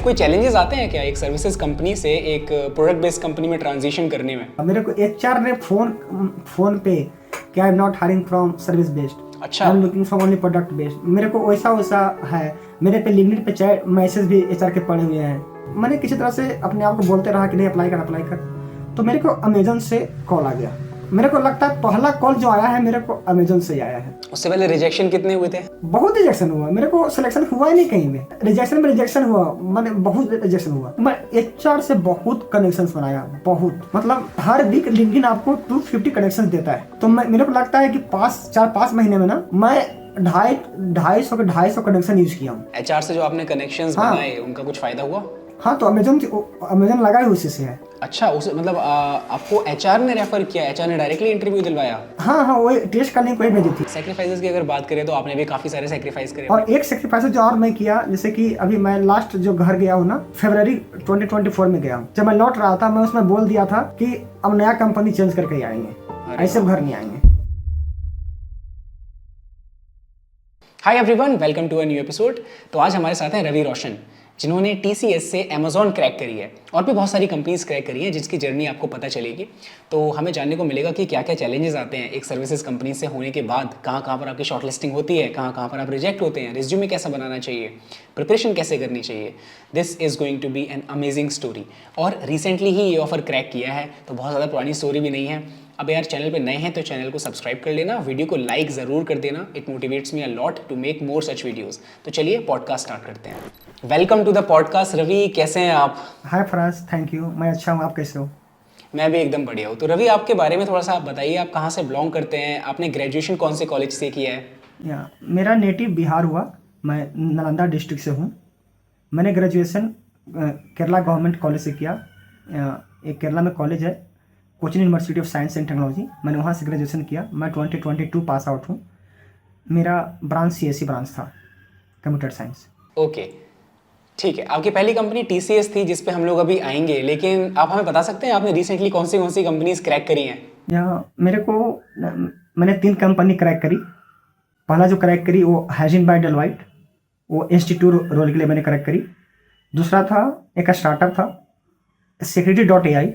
कोई चैलेंजेस आते हैं क्या एक सर्विसेज कंपनी से एक प्रोडक्ट बेस्ड कंपनी में ट्रांजिशन करने में? मेरे को एचआर ने फोन पे कि I am not hiring from service based, अच्छा, I am looking for only product based. मेरे को वैसा है। मेरे पे लिंक्डइन पे चैट मैसेज भी एचआर के पड़े हुए हैं। मैंने किसी तरह से अपने आप को बोलते रहा कि नहीं अप्लाई कर। तो मेरे को अमेजन से कॉल आ गया। मेरे को लगता है पहला कॉल जो आया है मेरे को अमेजन से आया है। उससे पहले रिजेक्शन कितने हुए थे? बहुत रिजेक्शन हुआ। मेरे को सिलेक्शन हुआ ही नहीं कहीं में। रिजेक्शन हुआ, मैंने बहुत रिजेक्शन हुआ। मैं एचआर से बहुत कनेक्शंस बनाया, बहुत, मतलब हर वीक लिंक्डइन आपको 250 कनेक्शंस देता है। तो मेरे को लगता है कि 4-5 महीने में ना मैं 250 कनेक्शन यूज किया हूँ। एचआर से जो आपने कनेक्शंस बनाए उनका कुछ फायदा हुआ? हाँ, तो अमेजन लगा ही उसी से है। अच्छा, उसे मतलब आपको एचआर ने रेफर किया, एचआर ने डायरेक्टली इंटरव्यू दिलवाया? हाँ, वो टेस्ट करने को ही भेजी थी। सैक्रिफाइसेस की अगर बात करें तो आपने भी काफी सारे सैक्रिफाइस करे। और एक सैक्रिफाइस जो और मैं किया, जैसे कि अभी मैं लास्ट जो घर गया हूँ ना, फरवरी 2024 में गया हूँ। जब मैं लौट रहा था मैं उसमें बोल दिया था कि अब नया कंपनी चेंज करके ही आएंगे, ऐसे घर नहीं आएंगे। Hi everyone, welcome to a new episode. तो आज हमारे साथ हैं रवि रोशन, जिन्होंने TCS से अमेजॉन क्रैक करी है और भी बहुत सारी कंपनीज क्रैक करी हैं, जिसकी जर्नी आपको पता चलेगी। तो हमें जानने को मिलेगा कि क्या क्या चैलेंजेस आते हैं एक सर्विसेज कंपनी से होने के बाद, कहाँ कहाँ पर आपकी शॉर्टलिस्टिंग होती है, कहाँ कहाँ पर आप रिजेक्ट होते हैं, रिज्यूमे कैसा बनाना चाहिए, प्रिपरेशन कैसे करनी चाहिए। This is going to be an amazing story. और रिसेंटली ही ये ऑफर क्रैक किया है, तो बहुत ज़्यादा पुरानी स्टोरी भी नहीं है। अब यार चैनल पे नए हैं तो चैनल को सब्सक्राइब कर लेना, वीडियो को लाइक ज़रूर कर देना। It motivates me a lot to make more such videos. तो चलिए पॉडकास्ट स्टार्ट करते हैं। Welcome to the podcast. Ravi, कैसे हैं आप? हाय फ्राज, थैंक यू, मैं अच्छा हूँ, आप कैसे हो? मैं भी एकदम बढ़िया हूँ। तो रवि, आपके बारे में थोड़ा सा आप बताइए, आप कहाँ से बिलोंग करते हैं, आपने ग्रेजुएशन कौन से कॉलेज से किया है? मेरा नेटिव बिहार हुआ, मैं नालंदा डिस्ट्रिक्ट से हूँ। मैंने ग्रेजुएशन केरला गवर्नमेंट कॉलेज से किया। एक केरला में कॉलेज है, coaching university of science and technology, मैंने वहाँ से ग्रेजुएशन किया। मैं 2022 पास आउट हूँ। मेरा ब्रांच CSE ब्रांच था, कंप्यूटर साइंस। ओके, ठीक है। आपकी पहली कंपनी TCS थी, जिस पे हम लोग अभी आएंगे, लेकिन आप हमें बता सकते हैं आपने रिसेंटली कौन सी कंपनीज क्रैक करी हैं? मैंने 3 कंपनी क्रैक करी। पहला जो क्रैक करी वो हैजिन बाय डेलवाइट, वो इंस्टीट्यूट रोल के लिए मैंने क्रैक करी। दूसरा था एक स्टार्टअप था security.ai,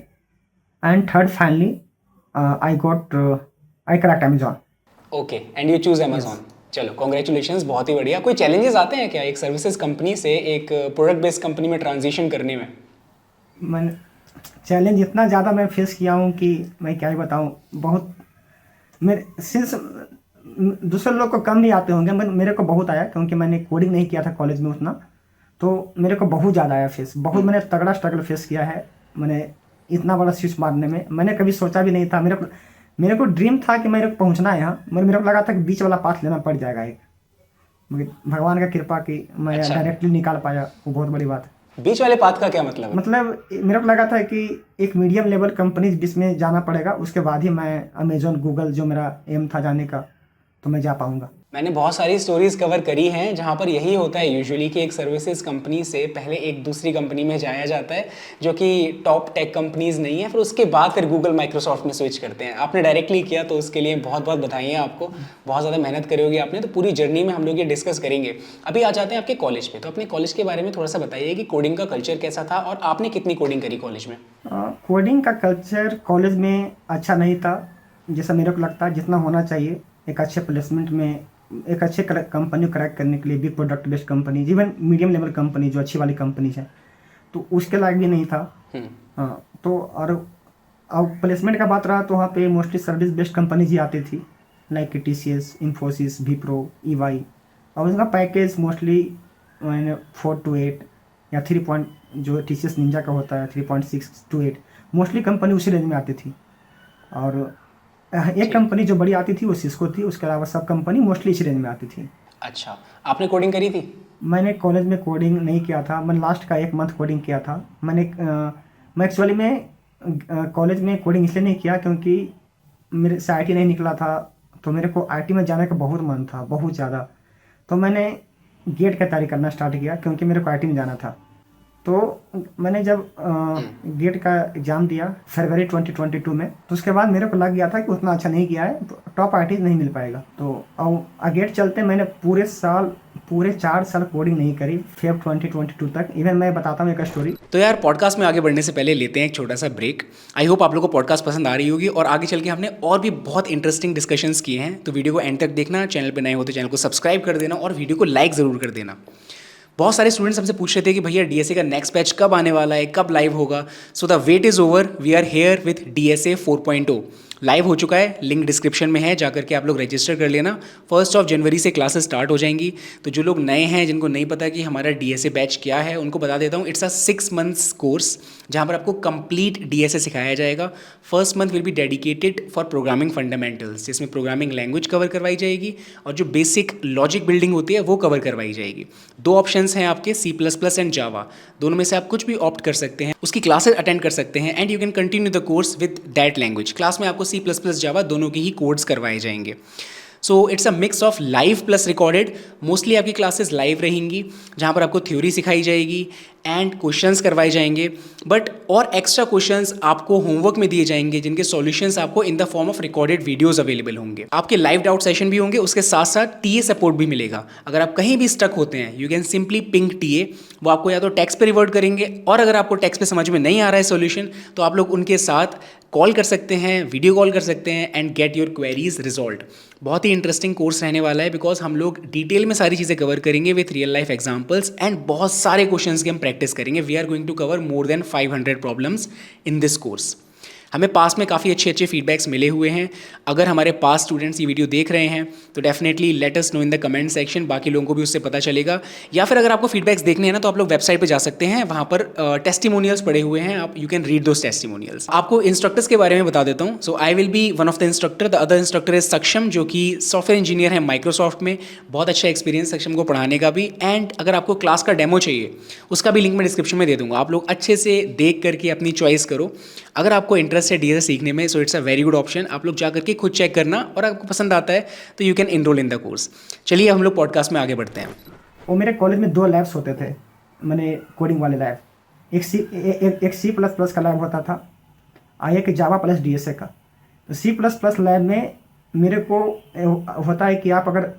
and third finally I cracked Amazon. Okay, and you choose Amazon. चलो, कॉन्ग्रेचुलेशंस, बहुत ही बढ़िया। कोई चैलेंजेस आते हैं क्या एक सर्विसेज कंपनी से एक प्रोडक्ट बेस्ड कंपनी में ट्रांजिशन करने में? मैंने चैलेंज इतना ज़्यादा मैं फेस किया हूँ कि मैं क्या ही बताऊँ। बहुत मेरे सिंस दूसरे लोग को कम भी आते होंगे, मेरे को बहुत आया, क्योंकि मैंने कोडिंग नहीं किया था कॉलेज में उतना। तो मेरे को बहुत ज़्यादा आया फेस, बहुत मैंने तगड़ा स्ट्रगल फेस किया है। मैंने इतना बड़ा स्विच मारने में मैंने कभी सोचा भी नहीं था। मेरे को ड्रीम था कि मेरे को पहुंचना है यहाँ, मेरे को लगा था कि बीच वाला पाथ लेना पड़ जाएगा एक, मगर भगवान का कृपा कि मैं डायरेक्टली निकाल पाया, वो बहुत बड़ी बात है। बीच वाले पाथ का क्या मतलब है? मतलब मेरे को लगा था कि एक मीडियम लेवल कंपनी जिसमें जाना पड़ेगा, उसके बाद ही मैं अमेजोन, गूगल जो मेरा एम था जाने का, तो मैं जा पाऊंगा। मैंने बहुत सारी स्टोरीज कवर करी हैं जहाँ पर यही होता है यूजुअली कि एक सर्विसेज कंपनी से पहले एक दूसरी कंपनी में जाया जाता है, जो कि टॉप टेक कंपनीज नहीं है, फिर उसके बाद फिर गूगल माइक्रोसॉफ्ट में स्विच करते हैं। आपने डायरेक्टली किया, तो उसके लिए बहुत बहुत बधाई आपको। बहुत ज़्यादा मेहनत करी होगी आपने, तो पूरी जर्नी में हम लोग ये डिस्कस करेंगे। अभी आ जाते हैं आपके कॉलेज पे। तो अपने कॉलेज के बारे में थोड़ा सा बताइए कि कोडिंग का कल्चर कैसा था और आपने कितनी कोडिंग करी कॉलेज में? कोडिंग का कल्चर कॉलेज में अच्छा नहीं था, जैसा मेरे को लगता है जितना होना चाहिए एक अच्छे प्लेसमेंट में, एक अच्छे कंपनी क्रैक करने के लिए। Big product based company, even medium level company जो अच्छी वाली कंपनीज है, तो उसके लायक भी नहीं था। हाँ, तो और अब प्लेसमेंट का बात रहा तो वहाँ पे मोस्टली सर्विस बेस्ड कंपनीज ही आती थी, like TCS, Infosys, Wipro, EY। और उसका पैकेज मोस्टली 4 to 8 या 3 जो TCS निंजा का होता है 3.6 to 8, मोस्टली कंपनी उसी रेंज में आती थी। और एक कंपनी जो बड़ी आती थी वो सिस्को थी, उसके अलावा सब कंपनी मोस्टली इसी रेंज में आती थी। अच्छा, आपने कोडिंग करी थी? मैंने कॉलेज में कोडिंग नहीं किया था, मैंने लास्ट का 1 मंथ कोडिंग किया था। मैं एक्चुअली में कॉलेज में कोडिंग इसलिए नहीं किया क्योंकि मेरे से IT नहीं निकला था, तो मेरे को IT में जाने का बहुत मन था, बहुत ज़्यादा। तो मैंने गेट की तैयारी करना स्टार्ट किया क्योंकि मेरे को IT में जाना था। तो मैंने जब गेट का एग्ज़ाम दिया फरवरी 2022 में, तो उसके बाद मेरे को लग गया था कि उतना अच्छा नहीं किया है, तो टॉप आईटी नहीं मिल पाएगा। तो अब गेट चलते मैंने पूरे 4 साल कोडिंग नहीं करी, फेब 2022 तक। इवन मैं बताता हूँ एक स्टोरी। तो यार पॉडकास्ट में आगे बढ़ने से पहले लेते हैं एक छोटा सा ब्रेक। आई होप आप लोगों को पॉडकास्ट पसंद आ रही होगी और आगे चल के हमने और भी बहुत इंटरेस्टिंग डिस्कशंस किए हैं, तो वीडियो को एंड तक देखना। चैनल पे नए हो तो चैनल को सब्सक्राइब कर देना और वीडियो को लाइक ज़रूर कर देना। बहुत सारे स्टूडेंट्स हमसे पूछ रहे थे कि भैया डीएसए का नेक्स्ट बैच कब आने वाला है, कब लाइव होगा। So the wait is over, we are here with DSA 4.0। Live हो चुका है, लिंक डिस्क्रिप्शन में है, जाकर के आप लोग रजिस्टर कर लेना। 1 जनवरी से क्लासेस स्टार्ट हो जाएंगी। तो जो लोग नए हैं, जिनको नहीं पता कि हमारा डीएसए बैच क्या है, उनको बता देता हूँ। इट्स अ 6 मंथ्स कोर्स जहाँ पर आपको कंप्लीट डीएसए सिखाया जाएगा। First month will be dedicated for programming fundamentals, जिसमें प्रोग्रामिंग लैंग्वेज कवर करवाई जाएगी और जो बेसिक लॉजिक बिल्डिंग होती है वो कवर करवाई जाएगी। 2 ऑप्शंस हैं आपके, C++ एंड जावा। दोनों में से आप कुछ भी ऑप्ट कर सकते हैं, उसकी क्लासेस अटेंड कर सकते हैं and you can continue the course with that language. Class में आपको C++ जावा दोनों के ही कोड्स करवाए जाएंगे। So it's a mix of live plus recorded. Mostly आपकी क्लासेस लाइव रहेंगी, जहाँ पर आपको थ्योरी सिखाई जाएगी एंड क्वेश्चंस करवाए जाएंगे। बट और एक्स्ट्रा क्वेश्चंस आपको होमवर्क में दिए जाएंगे, जिनके सॉल्यूशंस आपको in the form of recorded videos available होंगे। आपके लाइव डाउट सेशन भी होंगे, उसके साथ साथ टीए सपोर्ट भी मिलेगा। अगर आप कहीं भी स्टक होते हैं, you can simply ping TA. वो आपको या तो टेक्स्ट पे रिवर्ट करेंगे, और अगर आपको टेक्स्ट पे समझ में नहीं आ रहा है सॉल्यूशन, तो आप लोग उनके साथ कॉल कर सकते हैं, वीडियो कॉल कर सकते हैं and get your queries resolve. बहुत ही इंटरेस्टिंग कोर्स रहने वाला है, बिकॉज हम लोग डिटेल में सारी चीज़ें कवर करेंगे with real life examples and बहुत सारे क्वेश्चंस की हम प्रैक्टिस करेंगे। We are going to cover more than 500 problems in this course. हमें पास में काफ़ी अच्छे अच्छे फीडबैक्स मिले हुए हैं। अगर हमारे पास स्टूडेंट्स ये वीडियो देख रहे हैं तो definitely let us know in the comment section, बाकी लोगों को भी उससे पता चलेगा। या फिर अगर आपको फीडबैक्स देखने हैं ना, तो आप लोग वेबसाइट पे जा सकते हैं, वहाँ पर टेस्टिमोनियल्स पड़े हुए हैं, आप you can read those testimonials. आपको इंस्ट्रक्टर्स के बारे में बता देता हूँ। So I will be one of the instructor, the other instructor is Saksham, जो कि सॉफ्टवेयर इंजीनियर है माइक्रोसॉफ्ट में। बहुत अच्छा एक्सपीरियंस सक्षम को पढ़ाने का भी। एंड अगर आपको क्लास का डेमो चाहिए, उसका भी लिंक मैं डिस्क्रिप्शन में दे दूंगा। आप लोग अच्छे से देख करके अपनी चॉइस करो। अगर आपको इंटरेस्ट है डीएसए सीखने में, so it's a very good option. आप लोग जा करके खुद चेक करना, और आपको पसंद आता है तो you can enrol in the course. चलिए हम लोग पॉडकास्ट में आगे बढ़ते हैं। वो मेरे कॉलेज में 2 लैब्स होते थे, मैंने कोडिंग वाले लैब। एक C++ का लैब होता था, एक जावा प्लस डीएसए का। तो C++ लैब में मेरे को होता है कि आप अगर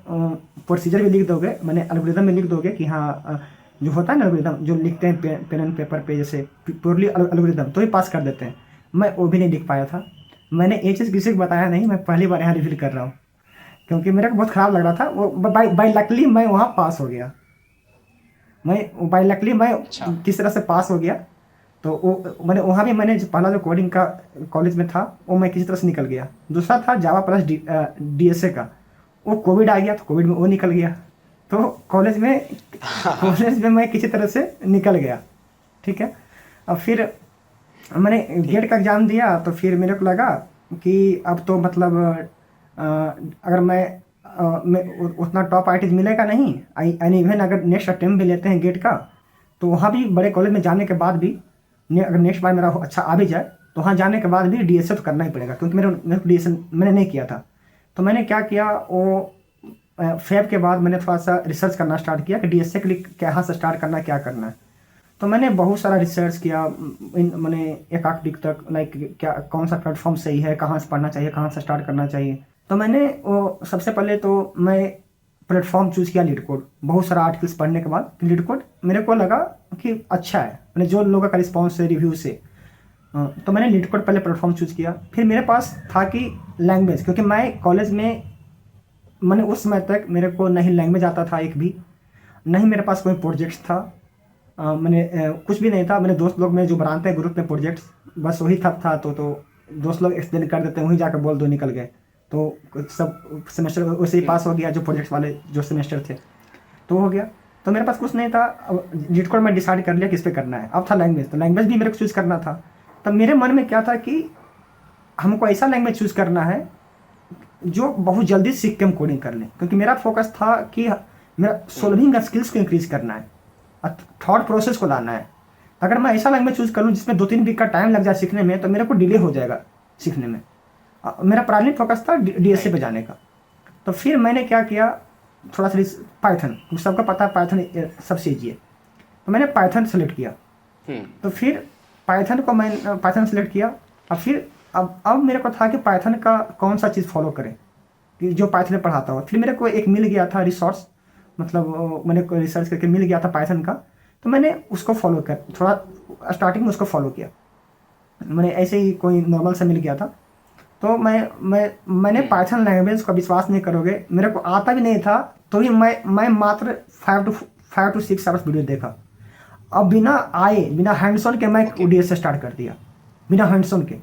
प्रोसीजर भी लिख दोगे, मैंने एल्गोरिदम में लिख दोगे कि हाँ, जो होता है ना एल्गोरिदम जो लिखते हैं पेन एंड पेपर पे, जैसे प्योरली एल्गोरिदम, तो ही पास कर देते हैं। मैं वो भी नहीं लिख पाया था। मैंने ये चीज़ किसी को बताया नहीं, मैं पहली बार यहाँ रिवील कर रहा हूँ, क्योंकि मेरे को बहुत ख़राब लग रहा था। वो बाई लकली मैं वहाँ पास हो गया। बाई लकली मैं किस तरह से पास हो गया, तो वो मैंने वहाँ भी, मैंने जो पहला जो कोडिंग का कॉलेज में था, वो मैं किसी तरह से निकल गया। दूसरा था जावा प्लस डीएसए का, वो कोविड आ गया तो कोविड में वो निकल गया। तो कॉलेज में मैं किसी तरह से निकल गया। ठीक है। अब फिर मैंने गेट का एग्ज़ाम दिया, तो फिर मेरे को लगा कि अब तो मतलब अगर मैं उतना टॉप आईटीज मिलेगा नहीं। एंड इवन अगर नेक्स्ट अटेम्प्ट भी लेते हैं गेट का, तो वहाँ भी बड़े कॉलेज में जाने के बाद भी, अगर नेक्स्ट बार मेरा अच्छा आ भी जाए, तो वहाँ जाने के बाद भी डीएसए तो करना ही पड़ेगा, क्योंकि मेरे डीएसए मैंने नहीं किया था। तो मैंने क्या किया, वो फेब के बाद मैंने थोड़ा सा रिसर्च करना स्टार्ट किया कि डीएसए के लिए कहाँ से स्टार्ट करना है, क्या करना है। तो मैंने बहुत सारा रिसर्च किया, मैंने एक आध वीक तक, लाइक क्या कौन सा प्लेटफॉर्म सही है, कहाँ से पढ़ना चाहिए, कहाँ से स्टार्ट करना चाहिए। तो मैंने वो सबसे पहले तो मैं प्लेटफॉर्म चूज़ किया लीड कोड। बहुत सारा आर्टिकल्स पढ़ने के बाद लीड कोड मेरे को लगा कि अच्छा है, मैंने जो लोगों का रिस्पॉन्स है रिव्यू से। तो मैंने लीड कोड पहले प्लेटफॉर्म चूज़ किया। फिर मेरे पास था कि लैंग्वेज, क्योंकि मैं कॉलेज में, मैंने उस समय तक मेरे को नहीं लैंग्वेज आता था एक भी, नहीं मेरे पास कोई प्रोजेक्ट्स था। मैंने कुछ भी नहीं था। मेरे दोस्त लोग में जो बनाते हैं ग्रुप में प्रोजेक्ट्स, बस वही था। तो दोस्त लोग एक्सप्लेन कर देते हैं, वहीं जाकर बोल दो, निकल गए। तो सब सेमेस्टर वैसे ही पास हो गया, जो प्रोजेक्ट्स वाले जो सेमेस्टर थे तो हो गया। तो मेरे पास कुछ नहीं था। अब लीड कोड मैं डिसाइड कर लिया किस पे करना है। अब था लैंग्वेज, तो लैंग्वेज भी मेरे को चूज़ करना था। तब मेरे मन में क्या था कि हमको ऐसा लैंग्वेज चूज़ करना है जो बहुत जल्दी सीख के हम कोडिंग कर लें, क्योंकि मेरा फोकस था कि मेरा सोल्विंग स्किल्स को इंक्रीज करना है, थॉट प्रोसेस को लाना है। अगर मैं ऐसा लैंग्वेज चूज़ कर लूँ जिसमें 2-3 वीक का टाइम लग जाए सीखने में, तो मेरे को डिले हो जाएगा सीखने में। मेरा प्राइमरी फोकस था डीएसए पे जाने का। तो फिर मैंने क्या किया, थोड़ा सा पाइथन, सबको पता है पाइथन सबसे ईजी है, तो मैंने पाइथन सेलेक्ट किया। तो फिर पाइथन सेलेक्ट किया। अब फिर अब मेरे को था कि पाइथन का कौन सा चीज़ फॉलो करें कि जो पाइथन में पढ़ाता हो। फिर मेरे को एक मिल गया था रिसोर्स, मतलब मैंने कोई रिसर्च करके मिल गया था पाइथन का, तो मैंने उसको फॉलो कर थोड़ा स्टार्टिंग में उसको फॉलो किया। मैंने ऐसे ही कोई नॉर्मल से मिल गया था, तो मैंने पाइथन लैंग्वेज का विश्वास नहीं करोगे, मेरे को आता भी नहीं था, तो भी मैं मात्र 5 to 6 आवर्स वीडियो देखा। अब बिना हैंड्स ऑन के मैं ओडीएस से स्टार्ट कर दिया, बिना हैंड्स ऑन के।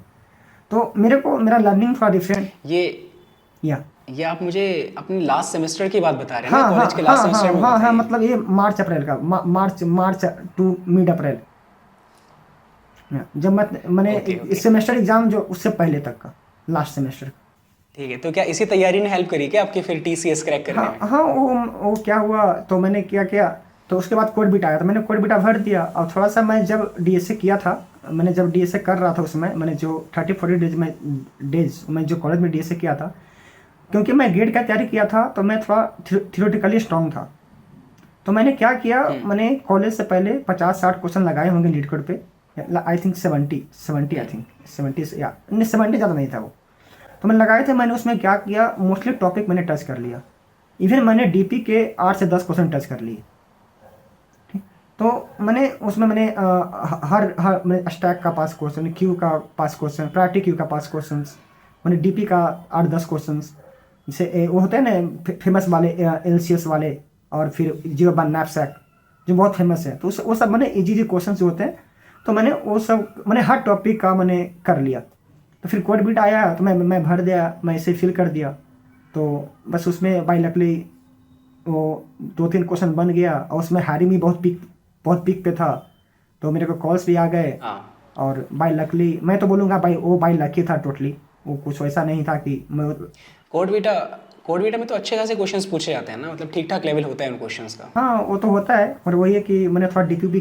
तो मेरा लर्निंग थोड़ा डिफरेंट। ये आप मुझे अपने लास्ट सेमेस्टर की बात बता रहे हैं ना, कॉलेज के लास्ट सेमेस्टर में? हाँ, मतलब ये मार्च अप्रैल का, मार्च टू मिड अप्रैल, जब मैंने इस सेमेस्टर एग्जाम जो उससे पहले तक का, लास्ट सेमेस्टर का। ठीक है, तो क्या इसी तैयारी ने हेल्प करी क्या आपके फिर टीसीएस क्रैक करने में? हाँ, वो क्या हुआ, तो मैंने क्या किया, तो उसके बाद कोड बीटा आया, तो मैंने कोड बीटा भर दिया। और थोड़ा सा मैं जब डीएसए किया था, मैंने जब डीएसए कर रहा था उसमें मैंने जो 30-40 डेज में जो कॉलेज में डीएसए किया था, क्योंकि मैं गेट का तैयारी किया था तो मैं थोड़ा थियोरेटिकली स्ट्रॉन्ग था। तो मैंने क्या किया, मैंने कॉलेज से पहले 50-60 क्वेश्चन लगाए होंगे लीड कोड पे, आई थिंक 70 या 70 ज़्यादा नहीं था वो, तो मैंने लगाए थे। मैंने उसमें क्या किया, मोस्टली टॉपिक मैंने टच कर लिया। इवन मैंने डीपी के 8 से 10 क्वेश्चन टच कर लिए। ठीक, तो मैंने उसमें हर मैंने स्टैक का पास क्वेश्चन, क्यू का पास क्वेश्चन, प्रायोरिटी क्यू का पास क्वेश्चन, मैंने डीपी का 8-10 क्वेश्चन, जैसे वो होते हैं ना फेमस वाले एलसीएस वाले, और फिर 0 नैपसैक जो बहुत फेमस है, तो वो सब मैंने इजी क्वेश्चन जो होते हैं, तो मैंने वो सब मैंने हर टॉपिक का मैंने कर लिया। तो फिर कोड बीट आया तो मैं भर दिया, मैं इसे फिल कर दिया। तो बस उसमें बाई लकली वो 2-3 क्वेश्चन बन गया, और उसमें हायरिंग भी बहुत पीक पे था, तो मेरे को कॉल्स भी आ गए। और बाई लकली मैं तो बोलूँगा बाई लकी था टोटली, वो कुछ वैसा नहीं था कि मैं कोड बीटा में तो अच्छे खासे क्वेश्चंस पूछे जाते हैं ना, मतलब ठीक ठाक लेवल होता है उन क्वेश्चंस का। हाँ, वो तो होता है, पर वही है कि मैंने थोड़ा डीपी भी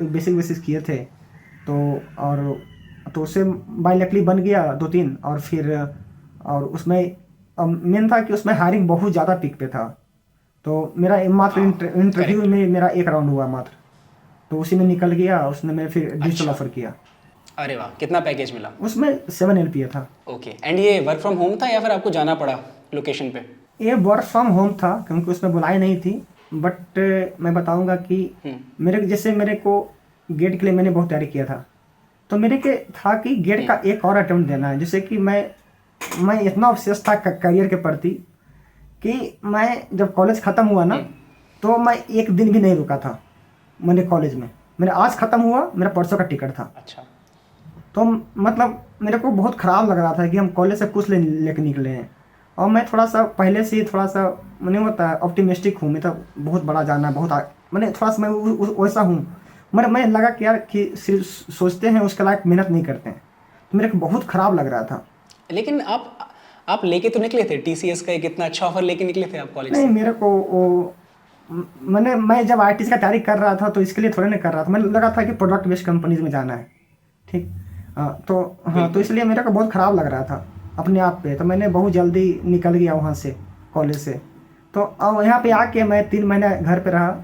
बेसिक किए थे, तो उससे बाई लकली बन गया 2-3। और फिर और उसमें मेन था कि उसमें हायरिंग बहुत ज़्यादा पिक पे था, तो मेरा मात्र इंटरव्यू में मेरा 1 राउंड हुआ मात्र, तो उसी में निकल गया। उसने मैं फिर डिजिटल ऑफर किया। अरे वाह, कितना पैकेज मिला उसमें 7 LPA था। ओके, एंड ये वर्क फ्रॉम होम था या फिर आपको जाना पड़ा लोकेशन पे? ये वर्क फ्रॉम होम था, क्योंकि उसमें बुलाई नहीं थी। बट मैं बताऊंगा कि मेरे को गेट के लिए मैंने बहुत तैयारी किया था, तो मेरे के था कि गेट का एक और अटेम्प्ट देना है। जैसे कि मैं इतना ऑब्सेस था करियर के प्रति कि मैं जब कॉलेज ख़त्म हुआ ना, तो मैं एक दिन भी नहीं रुका था मैंने कॉलेज में। मेरा आज ख़त्म हुआ, मेरा परसों का टिकट था। अच्छा, तो मतलब मेरे को बहुत ख़राब लग रहा था कि हम कॉलेज से कुछ लेके निकले हैं। और मैं थोड़ा सा पहले से ही थोड़ा सा मैंने होता है ऑप्टिमिस्टिक हूँ, मैं तो बहुत बड़ा जाना मैंने थोड़ा सा मैं वैसा हूँ। मैं लगा कि यार कि सिर्फ सोचते हैं उसके लायक मेहनत नहीं करते हैं, तो मेरे को बहुत ख़राब लग रहा था। लेकिन आप लेके तो निकले थे टीसीएस का, एक इतना अच्छा ऑफर लेके निकले थे आप कॉलेज से? नहीं, मेरे को वो मैं जब आईटी का तैयारी कर रहा था तो इसके लिए थोड़ा नहीं कर रहा था, मैंने लगा था कि प्रोडक्ट बेस्ड कंपनीज में जाना है। ठीक, तो इसलिए मेरे को बहुत ख़राब लग रहा था अपने आप पे, तो मैंने बहुत जल्दी निकल गया वहाँ से कॉलेज से। तो अब यहाँ पे आके मैं 3 महीना घर पे रहा,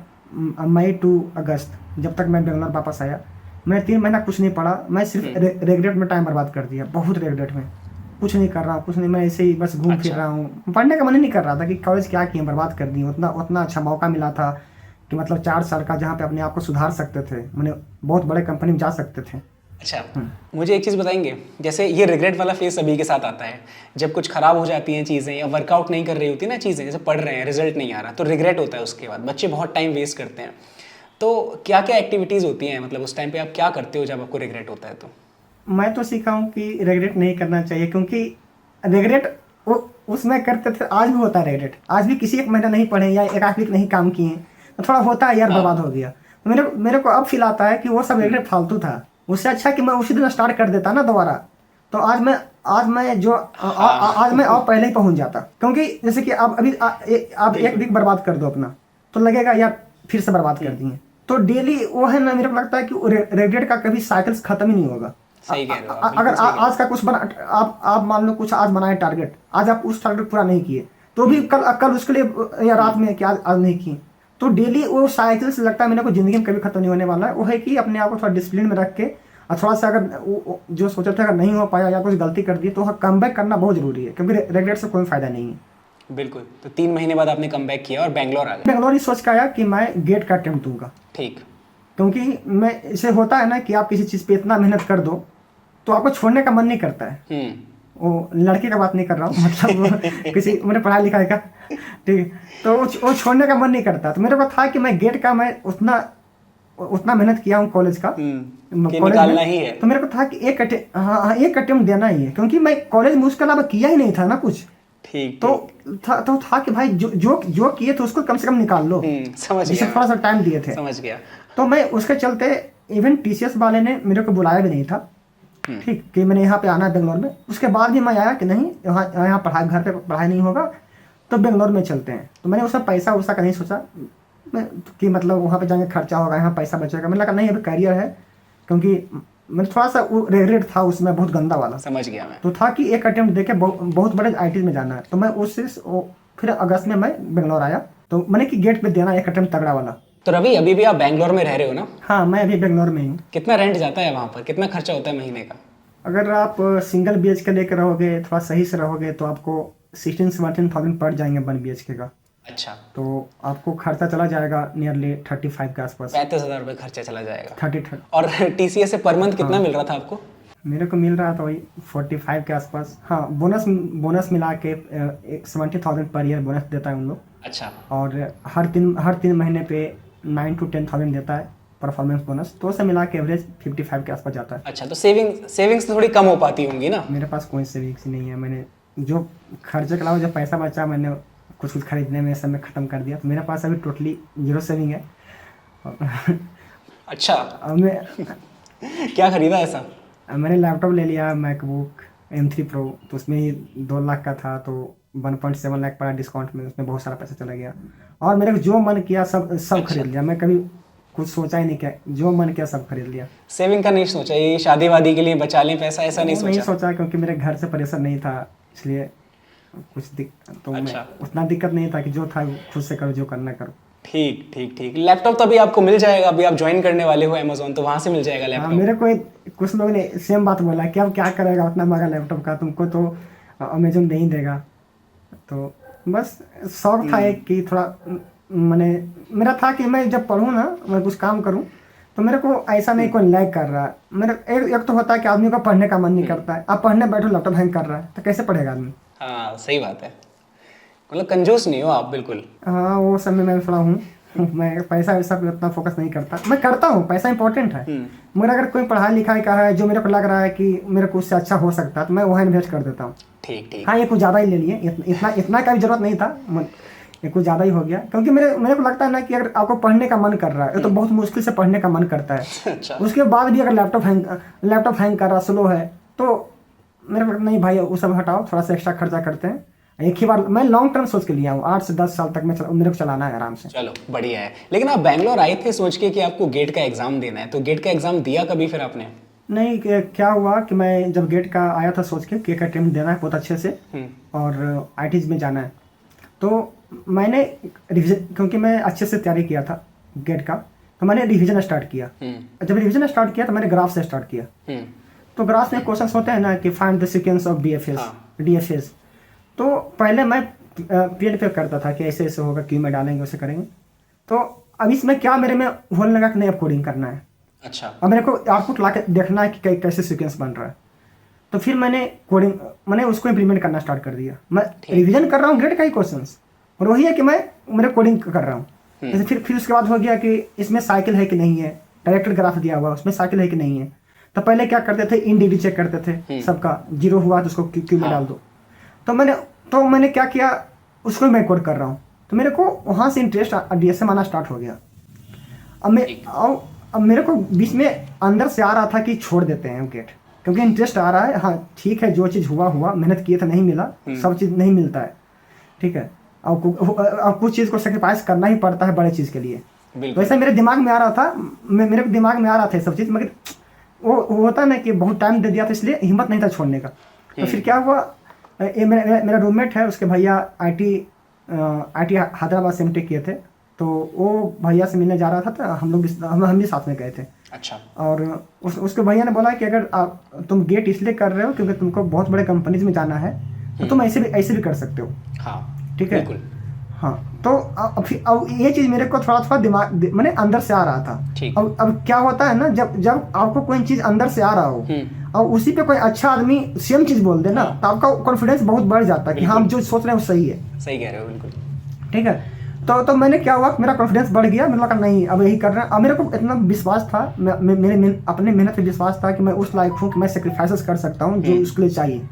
मई टू अगस्त, जब तक मैं बेंगलोर वापस आया। मैं 3 महीना कुछ नहीं पढ़ा, मैं सिर्फ रेगरेट में टाइम बर्बाद कर दिया, बहुत रेगरेट में। कुछ नहीं कर रहा हूँ, कुछ नहीं, मैं ऐसे ही बस घूम फिर रहा हूँ। पढ़ने का मन ही नहीं कर रहा था कि कॉलेज क्या किए, बर्बाद कर दिए। उतना अच्छा मौका मिला था कि मतलब 4 साल का, जहाँ पे अपने आप को सुधार सकते थे, मैंने बहुत बड़े कंपनी में जा सकते थे। अच्छा, मुझे एक चीज़ बताएंगे, जैसे ये रिग्रेट वाला फेस सभी के साथ आता है, जब कुछ खराब हो जाती हैं चीज़ें या वर्कआउट नहीं कर रही होती ना चीज़ें, जैसे पढ़ रहे हैं रिजल्ट नहीं आ रहा, तो रिग्रेट होता है। उसके बाद बच्चे बहुत टाइम वेस्ट करते हैं। तो क्या क्या एक्टिविटीज़ होती हैं, मतलब उस टाइम पे आप क्या करते हो जब आपको रिग्रेट होता है? तो मैं तो सीखा हूँ कि रिग्रेट नहीं करना चाहिए, क्योंकि रिग्रेट उसमें करते थे, आज भी होता है रिग्रेट। आज भी किसी एक महीना नहीं पढ़े या एक आध वीक नहीं काम किए तो थोड़ा होता है यार, बर्बाद हो गया। तो मेरे को अब फील आता है कि वो सब रिग्रेट फालतू था। उससे अच्छा कि मैं उसी दिन स्टार्ट कर देता ना दोबारा, तो आज मैं और पहले ही पहुंच जाता। क्योंकि जैसे कि आप अभी आप एक वीक बर्बाद कर दो अपना, तो लगेगा यार फिर से बर्बाद कर दिए। तो डेली वो है ना, मेरे को लगता है कि रिग्रेट का कभी साइकिल्स खत्म ही नहीं होगा। सही कह रहे हो अगर आज का कुछ आप मान लो कुछ आज बनाए टारगेट, आज आप उस टारगेट पूरा नहीं किए, तो भी कल उसके लिए या रात में कि आज नहीं किए, तो डेली वो साइकिल से लगता है मेरे को ज़िंदगी में कभी खत्म नहीं होने वाला है। वो है कि अपने आप को थोड़ा डिसिप्लिन में रख के और थोड़ा सा अगर जो सोचा था अगर नहीं हो पाया या कुछ गलती कर दी तो कम बैक करना बहुत ज़रूरी है, क्योंकि रेगुलेट से कोई फ़ायदा नहीं है। बिल्कुल। तो 3 महीने बाद आपने कम बैक किया और बैंगलोर आ गए। बेंगलोर ही सोच के आया कि मैं गेट का अटेम्प्ट दूंगा, ठीक। क्योंकि मैं इसे होता है ना कि आप किसी चीज़ पे इतना मेहनत कर दो तो आपको छोड़ने का मन नहीं करता है। वो लड़के का बात नहीं कर रहा हूँ, मतलब किसी मैंने पढ़ाई लिखाई का, ठीक है, तो वो छोड़ने का मन नहीं करता। तो मेरे को था कि मैं गेट का मैं उतना मेहनत किया हूँ कॉलेज का, कॉलेज निकालना ही है। तो मेरे को था कि एक अटेम्प्ट देना ही है, क्योंकि मैं कॉलेज में उसके अलावा किया ही नहीं था ना कुछ। ठीक। तो था कि भाई जो किए थे उसको कम से कम निकाल लो, समझ जिसे गया। थोड़ा सा टाइम दिए थे। समझ गया। तो मैं उसके चलते इवन TCS वाले ने मेरे को बुलाया भी नहीं था, ठीक, कि मैंने यहाँ पे आना है बेंगलोर में। उसके बाद भी मैं आया कि नहीं, यहाँ पढ़ाई, घर पे पढ़ाई नहीं होगा तो बेंगलोर में चलते हैं। तो मैंने उसका पैसा वैसा का नहीं सोचा कि मतलब वहाँ पे जाएंगे खर्चा होगा, यहाँ पैसा बचेगा। मैंने लगा नहीं अभी करियर है, क्योंकि मैं थोड़ा सा रेट था उसमें बहुत गंदा वाला। समझ गया मैं। तो था कि एक अटेम्प्ट देके बहुत बड़े IT में जाना है। तो मैं उससे फिर अगस्त में मैं बेंगलोर आया, तो मैंने कि गेट पे देना एक अटेम्प्ट तगड़ा वाला। तो रवि, अभी भी आप बैंगलोर में रह रहे हो ना? हाँ, मैं अभी बेंगलोर में हूँ। कितना रेंट जाता है वहाँ पर, कितना खर्चा होता है महीने का? अगर आप सिंगल BHK लेकर रहोगे, थोड़ा सही से रहोगे, तो आपको 16-17,000 पड़ जाएंगे 1 BHK का। अच्छा। तो आपको खर्चा चला जाएगा नियरली 35 के आसपास। 35,000 रुपये खर्चा चला जाएगा। 30। और TCS से पर मंथ कितना मिल रहा था आपको? मेरे को मिल रहा था वही 45 के आसपास। हाँ, बोनस मिला के 70,000 पर ईयर बोनस देता है उन लोग। अच्छा। और हर 3 महीने पे 9 to 10,000 देता है परफॉर्मेंस बोनस। तो उसे मिला के एवरेज 55 के आसपास जाता है। अच्छा, तो सेविंग्स थोड़ी कम हो पाती होंगी ना? मेरे पास कोई सेविंग्स नहीं है। मैंने जो खर्चे के अलावा जो पैसा बचा मैंने कुछ खरीदने में सब में ख़त्म कर दिया। तो मेरे पास अभी टोटली 0 सेविंग है। अच्छा। अब मैं क्या खरीदा ऐसा? मैंने लैपटॉप ले लिया, मैकबुक M3 Pro। तो उसमें ही 2 लाख का था, तो 1.7 लाख पड़ा डिस्काउंट में, उसमें बहुत सारा पैसा चला गया। और मेरे को जो मन किया सब खरीद लिया। मैं कभी कुछ सोचा ही नहीं, क्या जो मन किया सब खरीद लिया। सेविंग का नहीं सोचा, ये शादी वादी के लिए बचा लें पैसा, ऐसा नहीं सोचा क्योंकि मेरे घर से प्रेशर नहीं था, इसलिए तो अच्छा। मैं उतना दिक्कत नहीं था कि जो था खुद से करो, जो करना करो। ठीक। लैपटॉप तो अभी आपको मिल जाएगा, अभी आप ज्वाइन करने वाले हो अमेजोन, तो वहाँ से मिल जाएगा लैपटॉप। मेरे को कुछ लोगों ने सेम बात बोला कि अब क्या करेगा उतना महंगा लैपटॉप का, तुमको तो अमेजोन नहीं देगा। तो बस शौक था एक कि थोड़ा मेरा था कि मैं जब पढ़ूँ ना, मैं कुछ काम करूँ, तो मेरे को ऐसा नहीं कोई लैग कर रहा है। मेरा एक तो होता है कि आदमी को पढ़ने का मन नहीं करता है, आप पढ़ने बैठो लैपटॉप हैंग कर रहा है, तो कैसे पढ़ेगा आदमी? हाँ, सही बात है। मतलब कंजूस नहीं हो आप बिल्कुल। हाँ, वो समय मैं थोड़ा हूँ। मैं पैसा वैसा पे उतना फोकस नहीं करता। मैं करता हूँ, पैसा इंपॉर्टेंट है, मगर अगर कोई पढ़ाई लिखाई का है जो मेरे को लग रहा है कि मेरे को उससे अच्छा हो सकता है, तो मैं वहाँ इन्वेस्ट कर देता हूँ। ठीक। हाँ, ये कुछ ज़्यादा ही ले लिए, इतना का भी जरूरत नहीं था, ये कुछ ज़्यादा ही हो गया। क्योंकि मेरे को लगता है ना कि अगर आपको पढ़ने का मन कर रहा है तो बहुत मुश्किल से पढ़ने का मन करता है। अच्छा। उसके बाद भी अगर लैपटॉप हैंग कर रहा, स्लो है, तो मेरे को नहीं भाई, वो सब हटाओ, थोड़ा सा एक्स्ट्रा खर्चा करते हैं। एक ही बार मैं लॉन्ग टर्म सोच के लिया हूँ, 8 से 10 साल तक मेरे को चलाना है आराम से। चलो बढ़िया है। लेकिन आप बैंगलोर आए थे सोच के कि आपको गेट का एग्जाम देना है, तो गेट का एग्जाम दिया कभी फिर आपने? नहीं, क्या हुआ कि मैं जब गेट का आया था सोच के एक अटेम्प्ट देना है बहुत अच्छे से और ITs में जाना है, तो मैंने रिविजन, क्योंकि मैं अच्छे से तैयारी किया था गेट का, तो मैंने रिविजन स्टार्ट किया। जब रिविजन स्टार्ट किया तो मैंने ग्राफ से स्टार्ट किया। तो ग्राफ में क्वेश्चन होते हैं ना कि find the sequence of DFS। तो पहले मैं पीएल पे करता था कि ऐसे ऐसे होगा, क्यों में डालेंगे, वैसे करेंगे। तो अब इसमें क्या मेरे में होने लगा कि नहीं, अब कोडिंग करना है। अच्छा। अब मेरे को आउटपुट ला के देखना है कि कैसे सीक्वेंस बन रहा है। तो फिर मैंने उसको इम्प्लीमेंट करना स्टार्ट कर दिया। मैं रिविजन कर रहा हूँ ग्रेड का ही क्वेश्चन, और वही है कि मैं कोडिंग कर रहा हूँ। जैसे फिर उसके बाद हो गया कि इसमें साइकिल है कि नहीं है, डायरेक्टर ग्राफ दिया हुआ उसमें साइकिल है कि नहीं है। तो पहले क्या करते थे, इंडिडी चेक करते थे, सबका 0 हुआ तो उसको क्यू में डाल दो। तो मैंने क्या किया, उसको मैं कोड कर रहा हूँ। तो मेरे को वहाँ से इंटरेस्ट DSM आना स्टार्ट हो गया। अब मेरे को बीच में अंदर से आ रहा था कि छोड़ देते हैं गेट, क्योंकि इंटरेस्ट आ रहा है। हाँ ठीक है, जो चीज़ हुआ मेहनत किए तो नहीं मिला, सब चीज़ नहीं मिलता है, ठीक है। अब कुछ चीज़ को सेक्रीफाइस करना ही पड़ता है बड़े चीज़ के लिए। वैसे मेरे दिमाग में आ रहा था, मेरे दिमाग में आ रहा था सब चीज़, मगर वो होता है ना कि बहुत टाइम दे दिया था, इसलिए हिम्मत नहीं था छोड़ने का। तो फिर क्या हुआ, मेरा रूममेट है, उसके भैया IT हैदराबाद से MTech किए थे, तो वो भैया से मिलने जा रहा था, तो हम भी साथ में गए थे। अच्छा। और उसके भैया ने बोला कि अगर तुम गेट इसलिए कर रहे हो क्योंकि तुमको बहुत बड़े कंपनीज में जाना है, तो तुम ऐसे भी कर सकते हो। हाँ ठीक है। बिल्कुल। हाँ, तो अब ये चीज़ मेरे को थोड़ा थोड़ा मैंने अंदर से आ रहा था। ठीक। अब क्या होता है ना, जब जब आपको कोई चीज़ अंदर से आ रहा हो और उसी पे कोई अच्छा आदमी सेम चीज़ बोल दे ना, हाँ। तो आपका कॉन्फिडेंस बहुत बढ़ जाता है कि हाँ, हम जो सोच रहे हैं वो सही है। सही कह रहे हो, बिल्कुल। ठीक है। तो मैंने क्या हुआ, मेरा कॉन्फिडेंस बढ़ गया। मैंने कहा नहीं, अब यही कर रहे हैं। अब मेरे को इतना विश्वास था, मेरे अपने मेहनत पे विश्वास था कि मैं उस लायक हूँ कि मैं सेक्रीफाइसेस कर सकता हूँ जो उसके लिए चाहिए।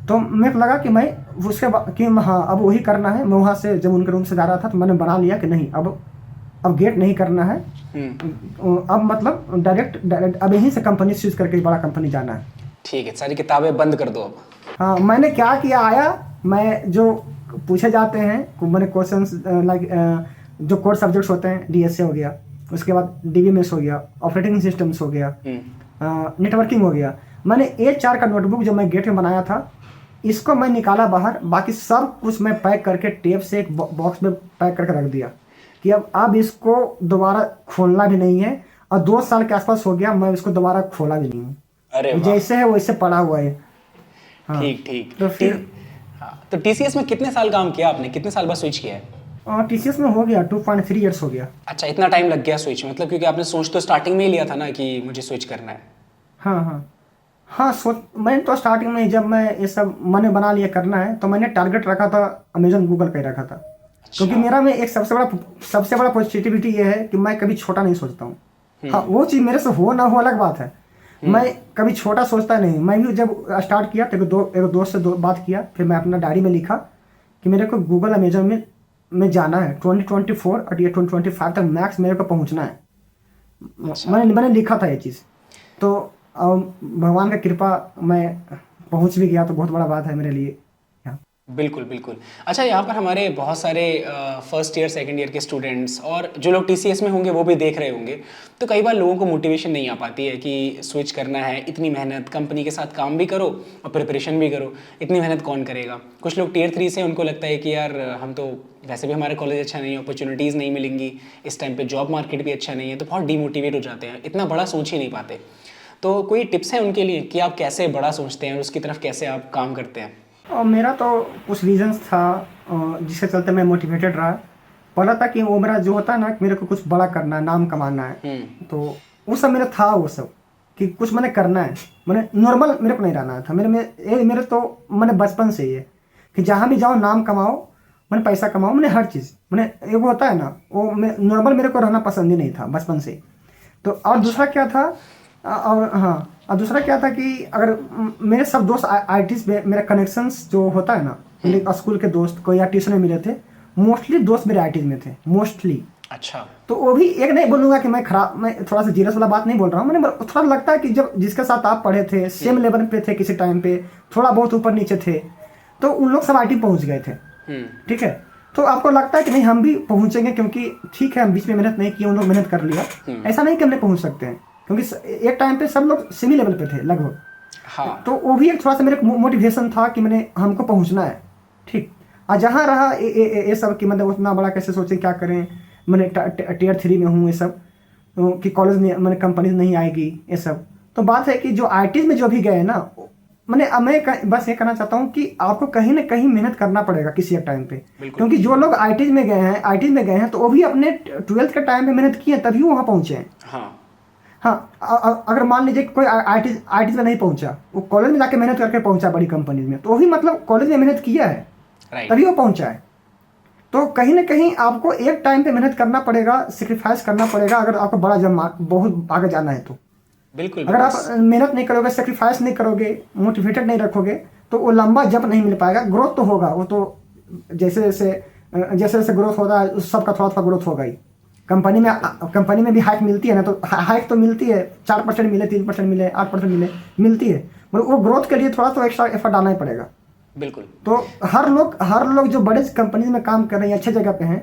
तो मेरे को लगा कि मैं उसके कि हाँ, अब वही करना है। मैं वहाँ से जब उनके रूम से जा रहा था तो मैंने बना लिया कि नहीं, अब गेट नहीं करना है। अब मतलब डायरेक्ट अब यहीं से कंपनी स्विच करके बड़ा कंपनी जाना है। ठीक है, सारी किताबें बंद कर दो अब। हाँ, मैंने क्या किया, आया मैं जो पूछे जाते हैं मैंने क्वेश्चंस लाइक जो कोर सब्जेक्ट्स होते हैं, डीएसए हो गया, उसके बाद डीबीएमएस हो गया, ऑपरेटिंग सिस्टम्स हो गया, नेटवर्किंग हो गया। मैंने A4 का नोटबुक जो मैं गेट में बनाया था, इसको मैं निकाला बाहर। बाकी सब कुछ मैं पैक करके टेप से एक बॉक्स में पैक करके रख दिया कि अब इसको दोबारा खोलना भी नहीं है। और 2 साल के आसपास हो गया, मैं इसको दोबारा खोला भी नहीं हूँ। अरे वाह। जैसे है वैसे पड़ा हुआ है। हाँ, ठीक ठीक। तो फिर हाँ, तो टीसीएस में कितने साल काम किया आपने, कितने साल बाद स्विच किया है? TCS में हो गया 2.3 ईयर्स हो गया। अच्छा, इतना टाइम लग गया स्विच, मतलब क्योंकि आपने सोच तो स्टार्टिंग में ही लिया था ना कि मुझे स्विच करना है। हाँ हाँ हाँ, सोच मैंने तो स्टार्टिंग में जब मैं ये सब मैंने बना लिया करना है, तो मैंने टारगेट रखा था अमेजन गूगल पे रखा था। क्योंकि मेरा में एक सबसे बड़ा पॉजिटिविटी ये है कि मैं कभी छोटा नहीं सोचता हूँ। हाँ, वो चीज़ मेरे से हो ना हो अलग बात है, मैं कभी छोटा सोचता नहीं। मैं भी जब स्टार्ट किया तो एक दोस्त से बात किया, फिर मैं अपना डायरी में लिखा कि मेरे को गूगल अमेजन में जाना है 2024 और ये 2025 तक मैक्स मेरे को पहुँचना है। मैंने लिखा था ये चीज़। तो भगवान का कृपा मैं पहुंच भी गया, तो बहुत बड़ा बात है मेरे लिए। बिल्कुल बिल्कुल। अच्छा, यहाँ पर हमारे बहुत सारे फर्स्ट ईयर सेकंड ईयर के स्टूडेंट्स और जो लोग टीसीएस में होंगे वो भी देख रहे होंगे। तो कई बार लोगों को मोटिवेशन नहीं आ पाती है कि स्विच करना है, इतनी मेहनत, कंपनी के साथ काम भी करो और प्रिपरेशन भी करो, इतनी मेहनत कौन करेगा। कुछ लोग टियर 3 से, उनको लगता है कि यार हम तो वैसे भी हमारा कॉलेज अच्छा नहीं है, अपॉर्चुनिटीज़ नहीं मिलेंगी, इस टाइम पर जॉब मार्केट भी अच्छा नहीं है, तो बहुत डीमोटिवेट हो जाते हैं, इतना बड़ा सोच ही नहीं पाते। तो कोई टिप्स हैं उनके लिए कि आप कैसे बड़ा सोचते हैं और उसकी तरफ कैसे आप काम करते हैं? और मेरा तो कुछ रीजंस था जिसके चलते मैं मोटिवेटेड रहा। पहला था कि वो मेरा जो होता है ना कि मेरे को कुछ बड़ा करना है, नाम कमाना है। तो वो सब मेरा था, वो सब कि कुछ मैंने करना है। मैंने नॉर्मल मेरे को नहीं रहना था। मेरे तो मैंने बचपन से ही है कि जहाँ भी जाओ नाम कमाओ, मैंने पैसा कमाओ, मैंने हर चीज़, मैंने एक वो होता है ना, वो नॉर्मल मेरे को रहना पसंद ही नहीं था बचपन से। तो और दूसरा क्या था, और हाँ, और दूसरा क्या था कि अगर मेरे सब दोस्त आईटीज में, मेरा कनेक्शंस जो होता है ना, मेरे स्कूल के दोस्त कोई या ट्यूशन में मिले थे, मोस्टली दोस्त मेरे आईटीज में थे, मोस्टली। अच्छा। तो वो भी एक नहीं बोलूँगा कि मैं थोड़ा सा जीरस वाला बात नहीं बोल रहा हूँ। मैंने थोड़ा लगता है कि जब जिसके साथ आप पढ़े थे, सेम लेवल पे थे, किसी टाइम पे थोड़ा बहुत ऊपर नीचे थे, तो उन लोग सब आईटी पहुँच गए थे। ठीक है। तो आपको लगता है कि नहीं हम भी पहुँचेंगे, क्योंकि ठीक है हम बीच में मेहनत नहीं की, उन लोग मेहनत कर लिया। ऐसा नहीं कि हम नहीं पहुँच सकते हैं, क्योंकि एक टाइम पे सब लोग सेमी लेवल पे थे लगभग। हाँ। तो वो भी एक थोड़ा सा मेरे मोटिवेशन था कि मैंने हमको पहुंचना है। ठीक। और जहाँ रहा ये सब कि मतलब उतना बड़ा कैसे सोचे, क्या करें, मैंने टियर 3 में हूँ, ये सब तो कि कॉलेज में मैंने कंपनी नहीं आएगी, ये सब। तो बात है कि जो आईटीज में जो भी गए ना, मैं बस ये कहना चाहता हूँ कि आपको कहीं ना कहीं मेहनत करना पड़ेगा किसी एक टाइम पे। क्योंकि जो लोग आईटीज में गए हैं तो वो भी अपने 12th के टाइम पे मेहनत किए, तभी वो वहाँ पहुँचे हैं। हाँ, अगर मान लीजिए कोई आईटी में नहीं पहुंचा, वो कॉलेज में जाके मेहनत करके पहुंचा बड़ी कंपनी में, तो वही मतलब कॉलेज में मेहनत किया है, तभी वो पहुंचा है। तो कहीं ना कहीं आपको एक टाइम पे मेहनत करना पड़ेगा, सेक्रीफाइस करना पड़ेगा, अगर आपको बड़ा जब बहुत आगे जाना है तो। बिल्कुल। अगर आप मेहनत नहीं करोगे, सेक्रीफाइस नहीं करोगे, मोटिवेटेड नहीं रखोगे, तो वो लंबा जंप नहीं मिल पाएगा। ग्रोथ तो होगा, वो तो जैसे जैसे ग्रोथ होता है, उस सबका थोड़ा थोड़ा ग्रोथ होगा ही। कंपनी में भी हाइक मिलती है ना, तो हाइक तो मिलती है, 4% मिले, 3% मिले, 8% मिलती है, मगर वो ग्रोथ के लिए थोड़ा तो एक्स्ट्रा एफर्ट डालना ही पड़ेगा। बिल्कुल। तो हर लोग जो बड़े कंपनी में काम कर रहे हैं, अच्छे जगह पे हैं,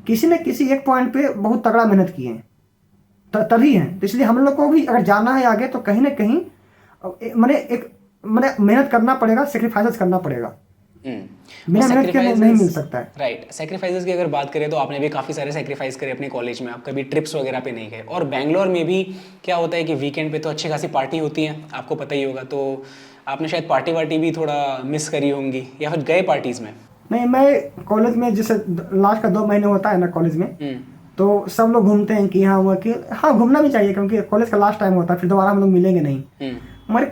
किसी न किसी एक पॉइंट पे बहुत तगड़ा मेहनत किए हैं, तभी हैं। तो इसलिए हम लोग को भी अगर जाना है आगे, तो कहीं ना कहीं मैंने मेहनत करना पड़ेगा, सेक्रीफाइसेस करना पड़ेगा। बिना मेहनत के नहीं मिल सकता है। राइट, सेक्रीफाइसेस की अगर बात करें तो आपने भी काफ़ी सारे सेक्रीफाइस करे अपने कॉलेज में, आप कभी ट्रिप्स वगैरह पे नहीं गए, और बैंगलोर में भी क्या होता है कि वीकेंड पे तो अच्छी खासी पार्टी होती है, आपको पता ही होगा, तो आपने शायद पार्टी वार्टी भी थोड़ा मिस करी होंगी या फिर गए पार्टीज़ में? नहीं, मैं कॉलेज में जैसे लास्ट का 2 महीने होता है ना कॉलेज में, तो सब लोग घूमते हैं कि हाँ हुआ कि हाँ घूमना भी चाहिए, क्योंकि कॉलेज का लास्ट टाइम होता है, फिर दोबारा हम लोग मिलेंगे नहीं।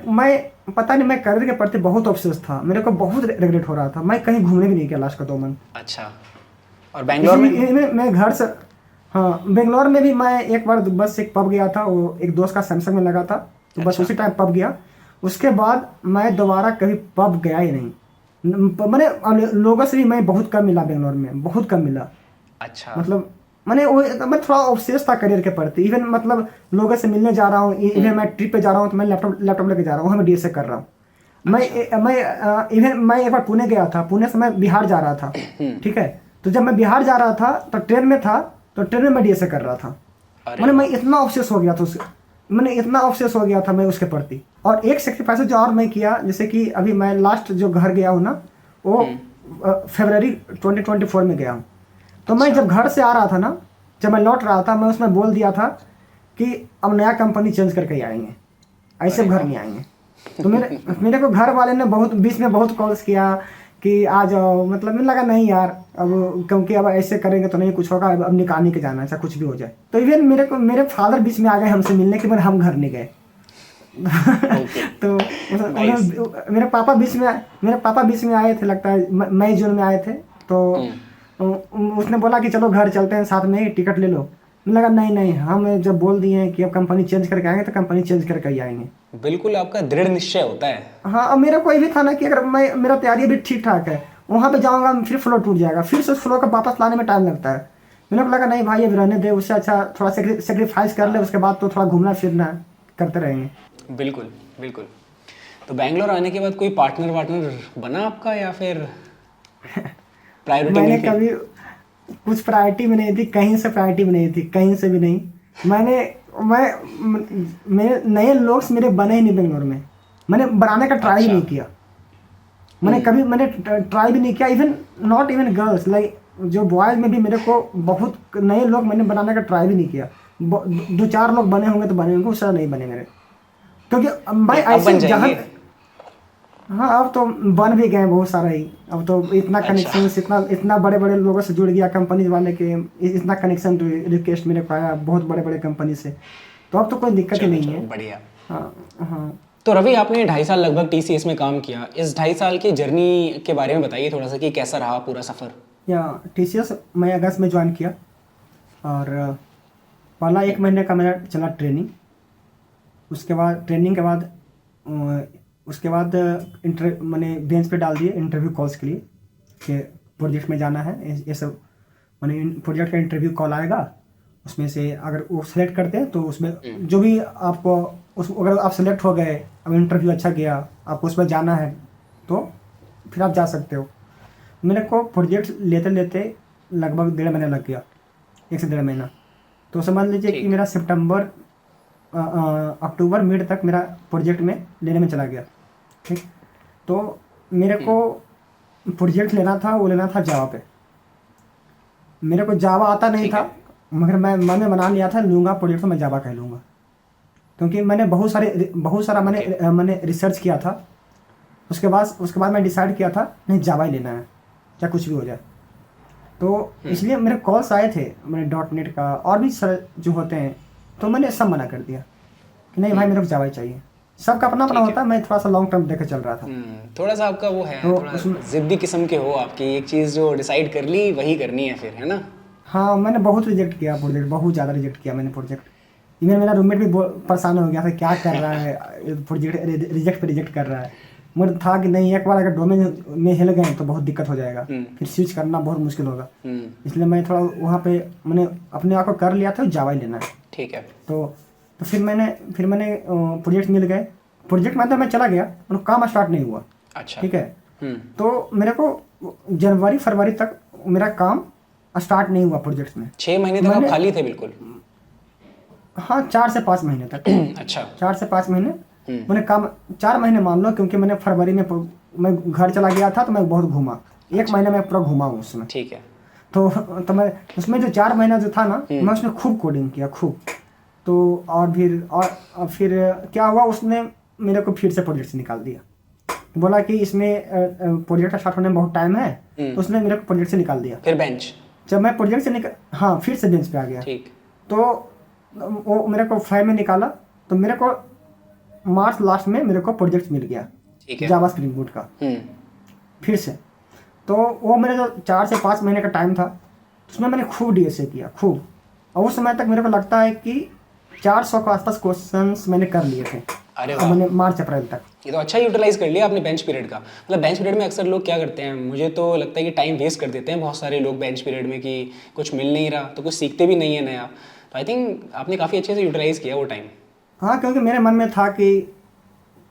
मैं पता नहीं, मैं करियर के प्रति बहुत ऑब्सेस था, मेरे को बहुत रिग्रेट हो रहा था, मैं कहीं घूमने भी नहीं गया लास्ट का 2 मंथ। अच्छा, और बैंगलोर में? मैं घर से, हाँ बेंगलोर में भी मैं एक बार बस एक पब गया था, वो एक दोस्त का सैमसंग में लगा था, तो बस उसी टाइम पब गया। उसके बाद मैं दोबारा कभी पब गया ही नहीं। मैंने लोगों से भी मैं बहुत कम मिला, बेंगलोर में बहुत कम मिला। अच्छा, मतलब मैं थोड़ा ऑब्सेस था करियर के प्रति। इवन मतलब लोगों से मिलने जा रहा हूँ, इवन मैं ट्रिप पे जा रहा हूँ तो मैं लैपटॉप लेके जा रहा हूँ, मैं डीएसए कर रहा हूँ। मैं एक बार पुणे गया था, पुणे से मैं बिहार जा रहा था, ठीक है। तो जब मैं बिहार जा रहा था तो ट्रेन में था, तो ट्रेन में मैं डीएसए कर रहा था। मैं इतना ऑब्सेस हो गया था मैं उसके प्रति। और एक सेक्रीफाइस जो और मैं किया, जैसे कि अभी मैं लास्ट जो घर गया हूँ ना, वो फरवरी 2024 में गया हूँ। तो मैं जब घर से आ रहा था ना, जब मैं लौट रहा था, मैं उसमें बोल दिया था कि अब नया कंपनी चेंज करके ही आएंगे, ऐसे घर नहीं आएंगे। तो मेरे को घर वाले ने बीच में बहुत कॉल्स किया कि आ जाओ, मतलब मुझे लगा नहीं यार, अब क्योंकि अब ऐसे करेंगे तो नहीं कुछ होगा, अब निकालने के जाना है, चाहे कुछ भी हो जाए। तो इवन मेरे फादर बीच में आ गए हमसे मिलने के, मगर हम घर नहीं गए। तो मेरे पापा बीच में आए थे, लगता है मई जून में आए थे। तो उसने बोला कि चलो घर चलते हैं साथ में ही, टिकट ले लो। मैंने लगा नहीं, हम जब बोल दिए हैं कि अब कंपनी चेंज करके आएंगे तो कंपनी चेंज करके ही आएंगे। बिल्कुल, आपका दृढ़ निश्चय होता है। हाँ, अब मेरा कोई भी था ना कि अगर मेरा तैयारी भी ठीक ठाक है, वहाँ पे जाऊँगा फिर फ्लो टूट जाएगा, फिर से उस फ्लो को वापस लाने में टाइम लगता है। मेरे को लगा नहीं भाई, अब रहने दे, उससे अच्छा थोड़ा सेक्रीफाइस कर ले, उसके बाद तो थोड़ा घूमना फिरना करते रहेंगे। बिल्कुल। तो बैंगलोर आने के बाद कोई पार्टनर बना आपका, या फिर प्रायोरिटी मैंने कभी कुछ प्रायोरिटी में नहीं थी, कहीं से प्रायोरिटी में नहीं थी, कहीं से भी नहीं। मेरे नए लोग मेरे बने ही नहीं बेंगलोर में। मैंने बनाने का ट्राई नहीं किया, मैंने ट्राई भी नहीं किया। Even not even girls, like जो बॉयज में भी मेरे को बहुत नए लोग मैंने बनाने का ट्राई भी नहीं किया। 2-4 लोग बने होंगे तो बने होंगे, उससे नहीं बने मेरे, क्योंकि मैं ऐसे जहाँ, हाँ अब तो बन भी गए बहुत सारा ही। अब तो इतना कनेक्शन, इतना बड़े बड़े लोगों से जुड़ गया, कंपनी वाले के इतना कनेक्शन रिक्वेस्ट मेरे को आया बहुत बड़े बड़े कंपनी से, तो अब तो कोई दिक्कत ही नहीं है। बढ़िया। हाँ। तो रवि, आपने 2.5 साल लगभग टीसीएस में काम किया, इस 2.5 साल की जर्नी के बारे में बताइए थोड़ा सा कि कैसा रहा पूरा सफ़र। या टीसीएस मैं अगस्त में ज्वाइन किया, और पहला 1 महीने का मेरा चला ट्रेनिंग। उसके बाद ट्रेनिंग के बाद मैंने बेंच पे डाल दिए इंटरव्यू कॉल्स के लिए कि प्रोजेक्ट में जाना है, ये सब। मैंने प्रोजेक्ट का इंटरव्यू कॉल आएगा, उसमें से अगर वो सिलेक्ट करते हैं तो उसमें जो भी आपको अगर आप सिलेक्ट हो गए, अब इंटरव्यू अच्छा गया, आपको उसमें जाना है तो फिर आप जा सकते हो। मेरे को प्रोजेक्ट लेते लेते लगभग 1.5 महीना लग गया, 1 से 1.5 महीना। तो समझ लीजिए कि मेरा सितंबर अक्टूबर मिड तक मेरा प्रोजेक्ट में लेने में चला गया, ठीक। तो मेरे को प्रोजेक्ट लेना था, वो लेना था जावा पे। मेरे को जावा आता नहीं था, मगर मैंने बना लिया था, लूँगा प्रोजेक्ट तो मैं जावा कह लूँगा, क्योंकि मैंने बहुत सारा मैंने रिसर्च किया था। उसके बाद मैं डिसाइड किया था नहीं, जावा ही लेना है, चाहे कुछ भी हो जाए। तो इसलिए मेरे कॉल्स आए थे, मैंने .NET का और भी सर जो होते हैं, तो मैंने सब मना कर दिया कि नहीं भाई, मेरे को जावा ही चाहिए। सबका अपना होता है, मैं थोड़ा सा लॉन्ग टर्म देकर चल रहा था। थोड़ा सा आपका वो है, तो थोड़ा जिद्दी किस्म के हो आपकी, एक चीज़ जो डिसाइड कर ली वही करनी है फिर, है ना? हाँ, मैंने बहुत रिजेक्ट किया प्रोजेक्ट, बहुत ज़्यादा रिजेक्ट किया मैंने प्रोजेक्ट। इवन मेरा रूममेट भी परेशान हो गया था, क्या कर रहा है प्रोजेक्ट, रिजेक्ट कर रहा है। मुझे था कि नहीं, एक बार अगर डोमेन में हिल गए तो बहुत दिक्कत हो जाएगा, फिर स्विच करना बहुत मुश्किल होगा। इसलिए मैं थोड़ा वहाँ पे मैंने अपने आप को कर लिया था, जावा ही लेना है, ठीक है। तो फिर मैंने प्रोजेक्ट मिल गए, प्रोजेक्ट में मैं चला गया, काम स्टार्ट नहीं हुआ। अच्छा, ठीक है। तो मेरे को जनवरी फरवरी तक मेरा काम स्टार्ट नहीं हुआ प्रोजेक्ट में। 6 महीने तक आप खाली थे बिल्कुल? हाँ, 4 से 5 महीने तक। अच्छा, 4 से 5 महीने मैंने काम 4 महीने मान लो, क्योंकि मैंने फरवरी में मैं घर चला गया था तो मैं बहुत घूमा, 1 महीने में पूरा घूमा हूँ उसमें। ठीक है। तो मैं उसमें जो 4 महीना जो था ना, मैं उसमें खूब कोडिंग किया, खूब। तो और फिर क्या हुआ, उसने मेरे को फिर से प्रोजेक्ट से निकाल दिया, बोला कि इसमें प्रोजेक्ट स्टार्ट होने में बहुत टाइम है, तो उसने मेरे को प्रोजेक्ट से निकाल दिया। फिर बेंच? जब मैं प्रोजेक्ट से हाँ, फिर से बेंच पे आ गया। ठीक। तो वो मेरे को 5 में निकाला, तो मेरे को मार्च लास्ट में मेरे को प्रोजेक्ट मिल गया, ठीक है, जावा स्प्रिंग बूट का फिर से। तो वो मेरे जो 4 से 5 महीने का टाइम था, उसमें मैंने खूब डीएसए किया, खूब। और उस समय तक मेरे को लगता है कि 400 के आसपास क्वेश्चंस मैंने कर लिए थे। अरे वाह, मैंने मार्च अप्रैल तक। ये तो अच्छा यूटिलाइज कर लिया आपने बेंच पीरियड का। मतलब बेंच पीरियड में अक्सर लोग क्या करते हैं, मुझे तो लगता है कि टाइम वेस्ट कर देते हैं बहुत सारे लोग बेंच पीरियड में, कि कुछ मिल नहीं रहा तो कुछ सीखते भी नहीं है नया। तो आई थिंक आपने काफ़ी अच्छे से यूटिलाइज किया वो टाइम। हाँ, क्योंकि मेरे मन में था कि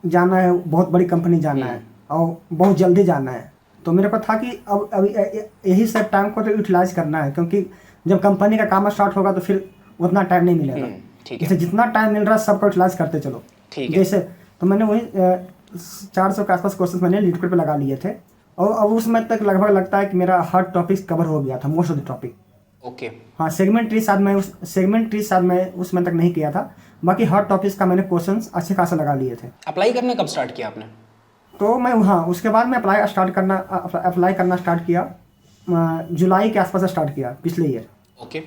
जाना है, बहुत बड़ी कंपनी जाना है और बहुत जल्दी जाना है। तो मेरे को था कि अब अभी यही सब टाइम को तो यूटिलाइज करना है, क्योंकि जब कंपनी का काम स्टार्ट होगा तो फिर उतना टाइम नहीं मिलेगा। ठीक है, जैसे जितना टाइम मिल रहा है सबको यूटिलाइज करते चलो। ठीक है। जैसे तो मैंने वही 400 के आसपास क्वेश्चन मैंने लीडकोड पे लगा लिए थे, और अब उस समय तक लगभग लगता है कि मेरा हर टॉपिक कवर हो गया था, most of the topic. Okay. हाँ, सेगमेंट ट्री शायद मैं उस समय तक नहीं किया था, बाकी हर टॉपिक का मैंने क्वेश्चंस अच्छे खासा लगा लिए थे। अप्लाई करना कब स्टार्ट किया आपने? तो मैं हाँ, उसके बाद मैं अप्लाई करना स्टार्ट किया, जुलाई के आसपास स्टार्ट किया पिछले ईयर। ओके।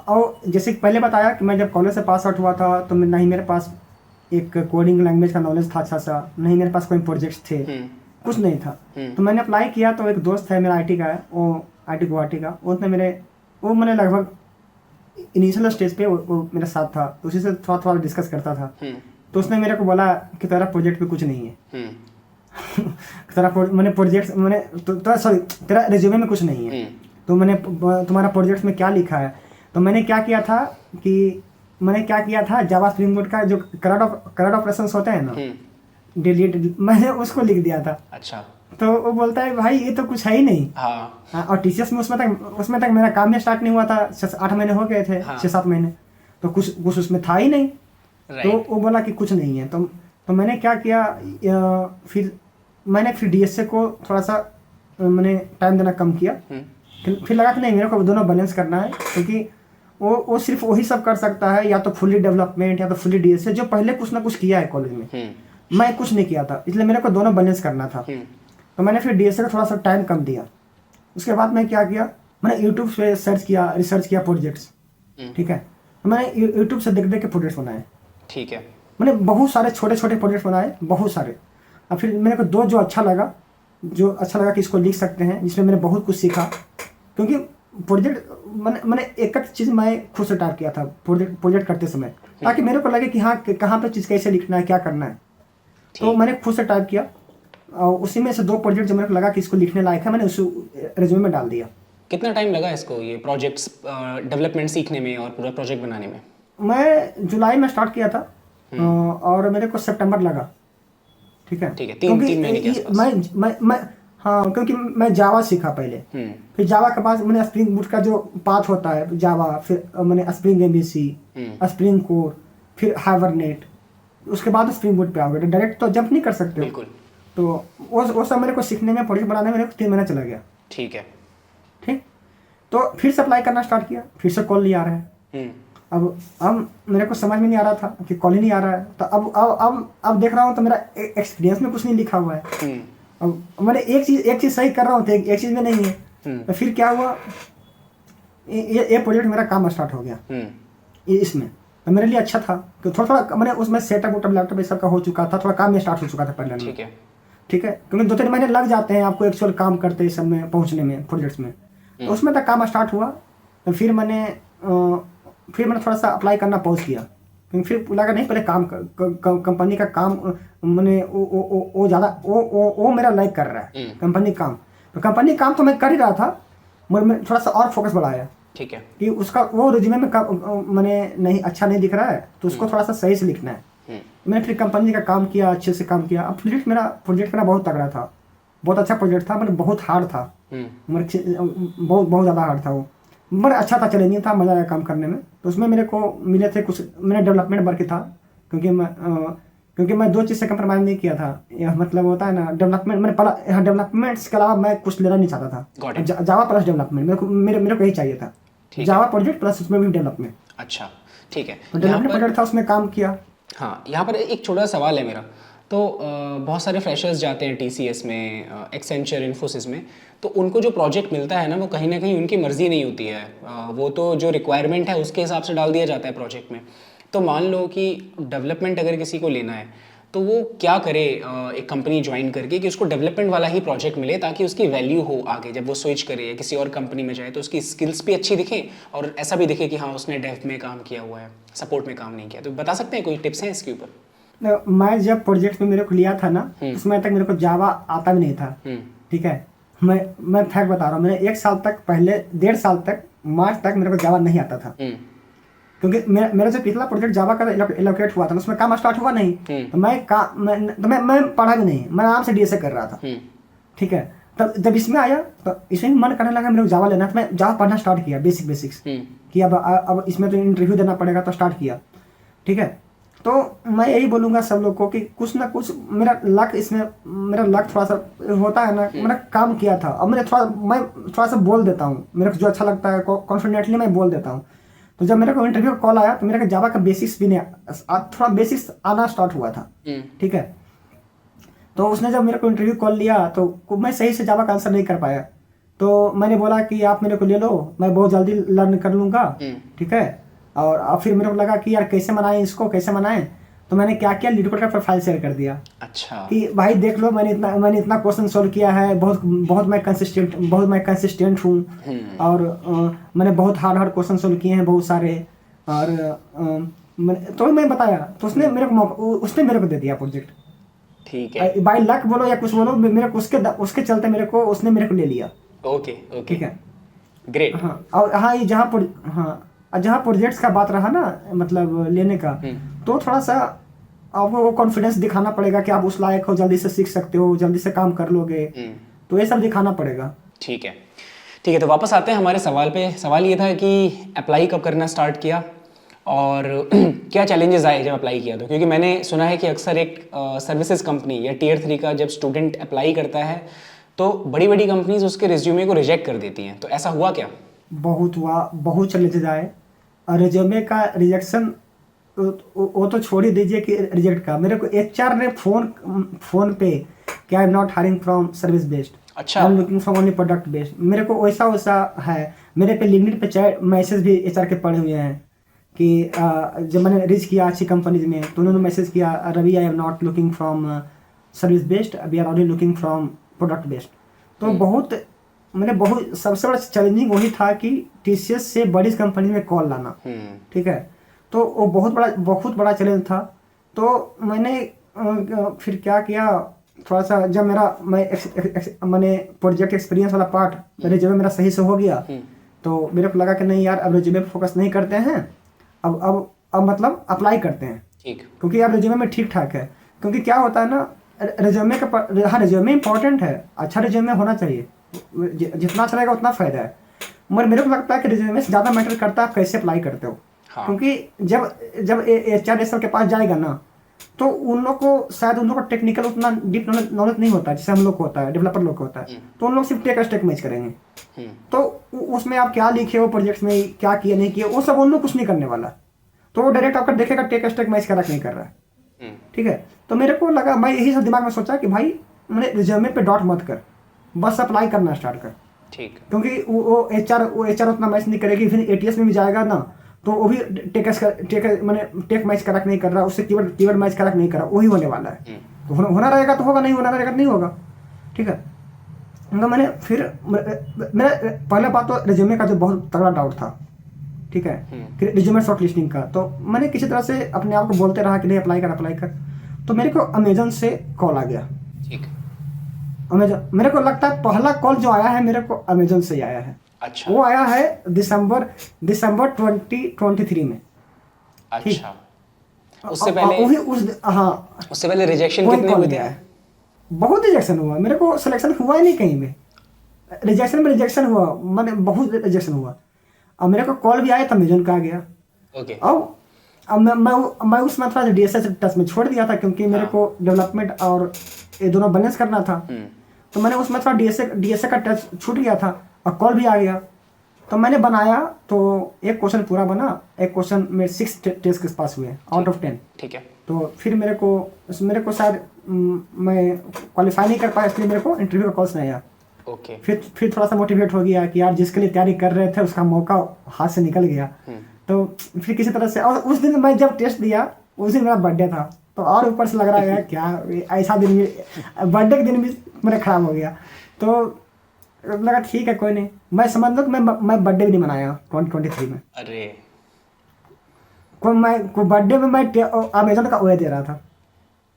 और जैसे कि पहले बताया कि मैं जब कॉलेज से पास आउट हुआ था, तो नहीं मेरे पास एक कोडिंग लैंग्वेज का नॉलेज था अच्छा सा, नहीं मेरे पास कोई प्रोजेक्ट्स थे, कुछ नहीं था। तो मैंने अप्लाई किया, तो एक दोस्त है मेरा IT का है, वो IT गुवाहाटी का, उसने वो मैंने लगभग इनिशियल स्टेज पे वो मेरे साथ था, तो उसी से थोड़ा थोड़ा डिस्कस करता था। तो उसने मेरे को बोला कि तेरा प्रोजेक्ट पे कुछ नहीं है। तेरा रिज्यूमे में कुछ नहीं है, तो तुम्हारा प्रोजेक्ट में क्या लिखा है? तो मैंने क्या किया था, जावा स्प्रिंग बूट का जो करंट ऑपरेशंस होते हैं ना, डिलीट, मैंने उसको लिख दिया था। अच्छा। तो वो बोलता है भाई ये तो कुछ है ही नहीं। हाँ। और TCS में उसमें तक मेरा काम ही स्टार्ट नहीं हुआ था, 8 महीने हो गए थे। हाँ। 6-7 महीने, तो कुछ उसमें था ही नहीं। तो वो बोला कि कुछ नहीं है। तो मैंने क्या किया, फिर DSA को थोड़ा सा मैंने टाइम देना कम किया। फिर लगा कि नहीं, मेरे को दोनों बैलेंस करना है, क्योंकि वो सिर्फ वही सब कर सकता है, या तो फुली डेवलपमेंट या तो फुली DSA, जो पहले कुछ ना कुछ किया है कॉलेज में। मैं कुछ नहीं किया था, इसलिए मेरे को दोनों बैलेंस करना था। तो मैंने फिर DSA को थोड़ा सा टाइम कम दिया। उसके बाद मैं क्या किया, मैंने यूट्यूब पे रिसर्च किया प्रोजेक्ट्स। ठीक है, तो मैंने यूट्यूब से देख के प्रोजेक्ट्स बनाए। ठीक है। मैंने बहुत सारे छोटे छोटे प्रोजेक्ट्स बनाए, बहुत सारे। और फिर मेरे को जो अच्छा लगा कि इसको लिख सकते हैं, जिसमें मैंने बहुत कुछ सीखा। क्योंकि प्रोजेक्ट मैंने एक चीज़ मैं खुद से टाइप किया था प्रोजेक्ट करते समय, ताकि मेरे को लगे कि हाँ, कहाँ पे चीज़ कैसे लिखना है, क्या करना है। तो मैंने खुद से टाइप किया, और उसी में से 2 प्रोजेक्ट जो मेरे को लगा कि इसको लिखने लायक है, मैंने उस रिज्यूमे में डाल दिया। कितना टाइम लगा इसको, ये प्रोजेक्ट्स डेवलपमेंट सीखने में और पूरा प्रोजेक्ट बनाने में? मैं जुलाई में स्टार्ट किया था, और मेरे को सितंबर लगा। ठीक है, 3 महीने के आसपास। मैं हाँ, क्योंकि मैं जावा सीखा पहले। फिर जावा के बाद मैंने स्प्रिंग बूट का जो पाथ होता है जावा, फिर मैंने स्प्रिंग MVC, स्प्रिंग कोर, फिर हाइबरनेट, उसके बाद स्प्रिंग बूट पे आ गए। डायरेक्ट तो जंप नहीं कर सकते। बिल्कुल। तो वो सब मेरे को सीखने में, प्रोजेक्ट बनाने में मेरे को 3 महीना चला गया। ठीक है। ठीक, तो फिर से अप्लाई करना स्टार्ट किया, फिर से कॉल नहीं आ रहा है। अब मेरे को समझ में नहीं आ रहा था कि कॉल ही नहीं आ रहा है। तो अब देख रहा हूँ तो मेरा एक्सपीरियंस में कुछ नहीं लिखा हुआ है। अब मैंने एक चीज़ सही कर रहा हूँ तो एक चीज़ में नहीं है। तो फिर क्या हुआ, ये प्रोजेक्ट मेरा काम स्टार्ट हो गया इसमें। तो मेरे लिए अच्छा था कि थोड़ा मैंने उसमें सेटअप लैपटॉप ये सब का हो चुका था, थोड़ा काम में स्टार्ट हो चुका था पहले। ठीक है, क्योंकि 2-3 महीने लग जाते हैं आपको एक्चुअल काम करते इस सब में पहुँचने में, प्रोजेक्ट्स में। तो उसमें तक काम स्टार्ट हुआ। तो फिर मैंने थोड़ा सा अप्लाई करना पॉज किया, क्योंकि फिर लगा नहीं, पहले कंपनी का काम मैंने वो ज़्यादा वो मेरा लाइक कर रहा है कंपनी काम। तो कंपनी काम तो मैं कर ही रहा था, मगर मैं थोड़ा सा और फोकस बढ़ाया। ठीक है, कि उसका वो रिज्यूमे में मैंने नहीं अच्छा नहीं दिख रहा है, तो उसको थोड़ा सा सही से लिखना है। मैंने फिर कंपनी का काम किया, अच्छे से काम किया। अब प्रोजेक्ट मेरा बहुत तगड़ा था, बहुत अच्छा प्रोजेक्ट था, मतलब बहुत हार्ड था, बहुत ज़्यादा हार्ड था वो, बड़ा अच्छा था, चैलेंजिंग था, मज़ा आया काम करने में। तो उसमें मेरे को मिले थे कुछ, मैंने डेवलपमेंट वर्क था, क्योंकि क्योंकि मैं 2 चीज़ से कंप्रोमाइज़ नहीं किया था। यह मतलब होता है ना डेवलपमेंट, मैंने पढ़ा यहाँ डेवलपमेंट्स के अलावा मैं कुछ लेना नहीं चाहता Got था। it. जावा प्लस डेवलपमेंट मेरे को यही चाहिए था। ठीक जावा है। प्रोजेक्ट प्लस उसमें भी डेवलपमेंट। अच्छा, ठीक है। तो यहाँ डेवलपमेंट पर प्रोजेक्ट था, उसमें काम किया। हाँ, यहाँ पर एक छोटा सा सवाल है मेरा। तो बहुत सारे फ्रेशर्स जाते हैं TCS में, एक्सेंचर, इन्फोसिस में, तो उनको जो प्रोजेक्ट मिलता है ना, वो कहीं ना कहीं उनकी मर्जी नहीं होती है। वो तो जो रिक्वायरमेंट है उसके हिसाब से डाल दिया जाता है प्रोजेक्ट में। तो मान लो कि डेवलपमेंट अगर किसी को लेना है तो वो क्या करे एक कंपनी ज्वाइन करके कि उसको डेवलपमेंट वाला ही प्रोजेक्ट मिले, ताकि उसकी वैल्यू हो आगे जब वो स्विच करे या किसी और कंपनी में जाए तो उसकी स्किल्स भी अच्छी दिखें और ऐसा भी दिखे कि हाँ उसने डेव में काम किया हुआ है, सपोर्ट में काम नहीं किया। तो बता सकते हैं कोई टिप्स हैं इसके ऊपर? मैं जब प्रोजेक्ट में मेरे को लिया था ना, उसमें तक मेरे को जावा आता भी नहीं था। ठीक है, मैं फैक्ट बता रहा हूँ, मैंने 1 साल तक, पहले 1.5 साल तक, मार्च तक मेरे को जावा नहीं आता था। क्योंकि मेरा जो पिछला प्रोजेक्ट जावा का एलोकेट हुआ था, उसमें काम स्टार्ट हुआ नहीं। तो मैं पढ़ा भी नहीं, मैं आराम से DSA कर रहा था। ठीक है, तब जब इसमें आया तो इसमें मन करने लगा मेरे को जावा लेना, तो मैं जावा पढ़ना स्टार्ट किया, बेसिक्स कि अब इसमें तो इंटरव्यू देना पड़ेगा, तो स्टार्ट किया। ठीक है, तो मैं यही बोलूँगा सब लोग को कि कुछ ना कुछ मेरा लक थोड़ा सा होता है ना, मैंने काम किया था। अब मैं थोड़ा सा बोल देता हूँ, मेरे को जो अच्छा लगता है कॉन्फिडेंटली मैं बोल देता हूँ। तो जब मेरे को इंटरव्यू का कॉल आया तो मेरे को जावा का बेसिक्स भी नहीं, थोड़ा बेसिक्स आना स्टार्ट हुआ था। ठीक है, तो उसने जब मेरे को इंटरव्यू कॉल लिया तो मैं सही से जावा का आंसर नहीं कर पाया। तो मैंने बोला कि आप मेरे को ले लो, मैं बहुत जल्दी लर्न कर लूँगा। ठीक है, और अब फिर मेरे को लगा कि यार कैसे मनाएं। तो मैंने क्या किया, लीड कोड का प्रोफाइल शेयर कर दिया। अच्छा, कि कि भाई देख लो, मैंने इतना क्वेश्चन सॉल्व किया है, बहुत मैं कंसिस्टेंट हूँ, और मैंने बहुत हार्ड क्वेश्चन सॉल्व किए हैं बहुत सारे। और तो मैं बताया, तो उसने मेरे को दे दिया प्रोजेक्ट। ठीक है, बाय लक बोलो या कुछ बोलो, मेरे को उसके चलते उसने मेरे को ले लिया। ओके, ठीक है, ग्रेट। हाँ। और हाँ, ये जहाँ प्रोजेक्ट्स का बात रहा ना, मतलब लेने का, तो थोड़ा सा आपको वो कॉन्फिडेंस दिखाना पड़ेगा कि आप उस लायक हो, जल्दी से सीख सकते हो, जल्दी से काम कर लोगे। तो ये सब दिखाना पड़ेगा। ठीक है, तो वापस आते हैं हमारे सवाल पे। सवाल ये था कि अप्लाई कब करना स्टार्ट किया और क्या चैलेंजेस आए जब अप्लाई किया? तो क्योंकि मैंने सुना है कि अक्सर एक सर्विसेज कंपनी या Tier 3 का जब स्टूडेंट अप्लाई करता है तो बड़ी बड़ी कंपनीज उसके रिज्यूमे को रिजेक्ट कर देती हैं, तो ऐसा हुआ क्या? बहुत हुआ, बहुत चैलेंजेस आए। और रिज्यूमे का रिजेक्शन वो तो छोड़ ही दीजिए कि रिजेक्ट का, मेरे को HR ने फोन पे कि I am not hiring from service based, अच्छा, I am looking from only product based. मेरे को वैसा है। मेरे पे लिंक्डइन पे चैट मैसेज भी HR के पड़े हुए हैं कि जब मैंने रीच किया अच्छी कंपनीज में, तो उन्होंने मैसेज किया, Ravi I am not looking from service based, we are only looking from product based. तो बहुत सबसे बड़ा चैलेंजिंग वही था कि TCS से बड़ी कंपनी में कॉल लाना। ठीक है, तो वो बहुत बड़ा चैलेंज था। तो मैंने फिर क्या किया, थोड़ा सा जब मैंने प्रोजेक्ट एक्सपीरियंस वाला पार्ट रिज्यूमे मेरा सही से हो गया, तो मेरे को लगा कि नहीं यार, अब रिज्यूमे पे फोकस नहीं करते हैं, अब मतलब अप्लाई करते हैं। ठीक, क्योंकि यार रिज्यूमे में ठीक ठाक है। क्योंकि क्या होता है ना, रिज्यूमे इंपॉर्टेंट है, अच्छा रिज्यूमे होना चाहिए, जितना अच्छा रहेगा उतना फायदा है। मगर मेरे को लगता है कि रिज्यूमे से ज़्यादा मैटर करता है आप कैसे अप्लाई करते हो। हाँ। क्योंकि जब HR सब के पास जाएगा ना, तो उन लोग को टेक्निकल उतना डीप नॉलेज नहीं होता जैसे हम लोग को होता है, डेवलपर लोग को होता है। तो उन लोग सिर्फ टेक मैच करेंगे। तो उसमें आप क्या लिखे हो प्रोजेक्ट्स में, क्या किए नहीं किए, वो सब उन लोग कुछ नहीं करने वाला। तो वो डायरेक्ट आपका देखेगा टेक मैच करा नहीं कर रहा है। ठीक है, तो मेरे को लगा, मैं यही सब दिमाग में सोचा कि भाई मैंने रिज्यूमे पे डॉट मत कर, बस अप्लाई करना स्टार्ट कर। ठीक, क्योंकि वो HR उतना मैच नहीं करेगी। फिर ATS में भी जाएगा ना, तो वो भी टेक मैच करेक्ट नहीं कर रहा, उससे कीवर्ड मैच करेक्ट नहीं कर रहा, वही होने वाला है। तो होना रहेगा तो होगा, नहीं होना रहेगा नहीं होगा। ठीक है, तो मैंने फिर मेरा पहला बात तो रिज्यूमे का जो बहुत तगड़ा डाउट था। ठीक है, कि रिज्यूमे शॉर्ट लिस्टिंग का, तो मैंने किसी तरह से अपने आप को बोलते रहा कि नहीं अप्लाई कर। तो मेरे को अमेजन से कॉल आ गया। ठीक, अमेजन, मेरे को लगता है पहला कॉल जो आया है मेरे को अमेजन से आया है। अच्छा, वो आया है दिसंबर 2023 में। अच्छा, उससे पहले उससे पहले रिजेक्शन कितने हुए थे? बहुत रिजेक्शन हुआ, मेरे को सिलेक्शन हुआ ही नहीं कहीं में। रिजेक्शन हुआ, मैंने बहुत रिजेक्शन हुआ। अब मेरे को कॉल भी आया था, अमेजन का आ गया। ओके, अब अब मैं उसमें थोड़ा डीएसए टच में छोड़ दिया था, क्योंकि मेरे को डेवलपमेंट और ये दोनों बैलेंस करना था। तो मैंने उसमें थोड़ा डीएसए का टच छूट गया था और कॉल भी आ गया। तो मैंने बनाया, तो एक क्वेश्चन पूरा बना, एक क्वेश्चन में 6 टेस्ट के पास हुए आउट ऑफ 10। ठीक है। तो फिर मेरे को शायद मैं क्वालिफाई नहीं कर पाया, इसलिए मेरे को इंटरव्यू का कॉल्स नहीं आया। ओके। फिर थोड़ा सा मोटिवेट हो गया कि यार जिसके लिए तैयारी कर रहे थे उसका मौका हाथ से निकल गया। तो फिर किसी तरह से, और उस दिन मैं जब टेस्ट दिया उस दिन मेरा बर्थडे था, तो और ऊपर से लग रहा है क्या ऐसा दिन भी, बर्थडे के दिन भी मेरा खराब हो गया। तो लगा ठीक है कोई नहीं, मैं समझ लो कि मैं बर्थडे भी नहीं मनाया 2023 में। अरे कोई बर्थडे में मैं अमेजन का ओए दे रहा था।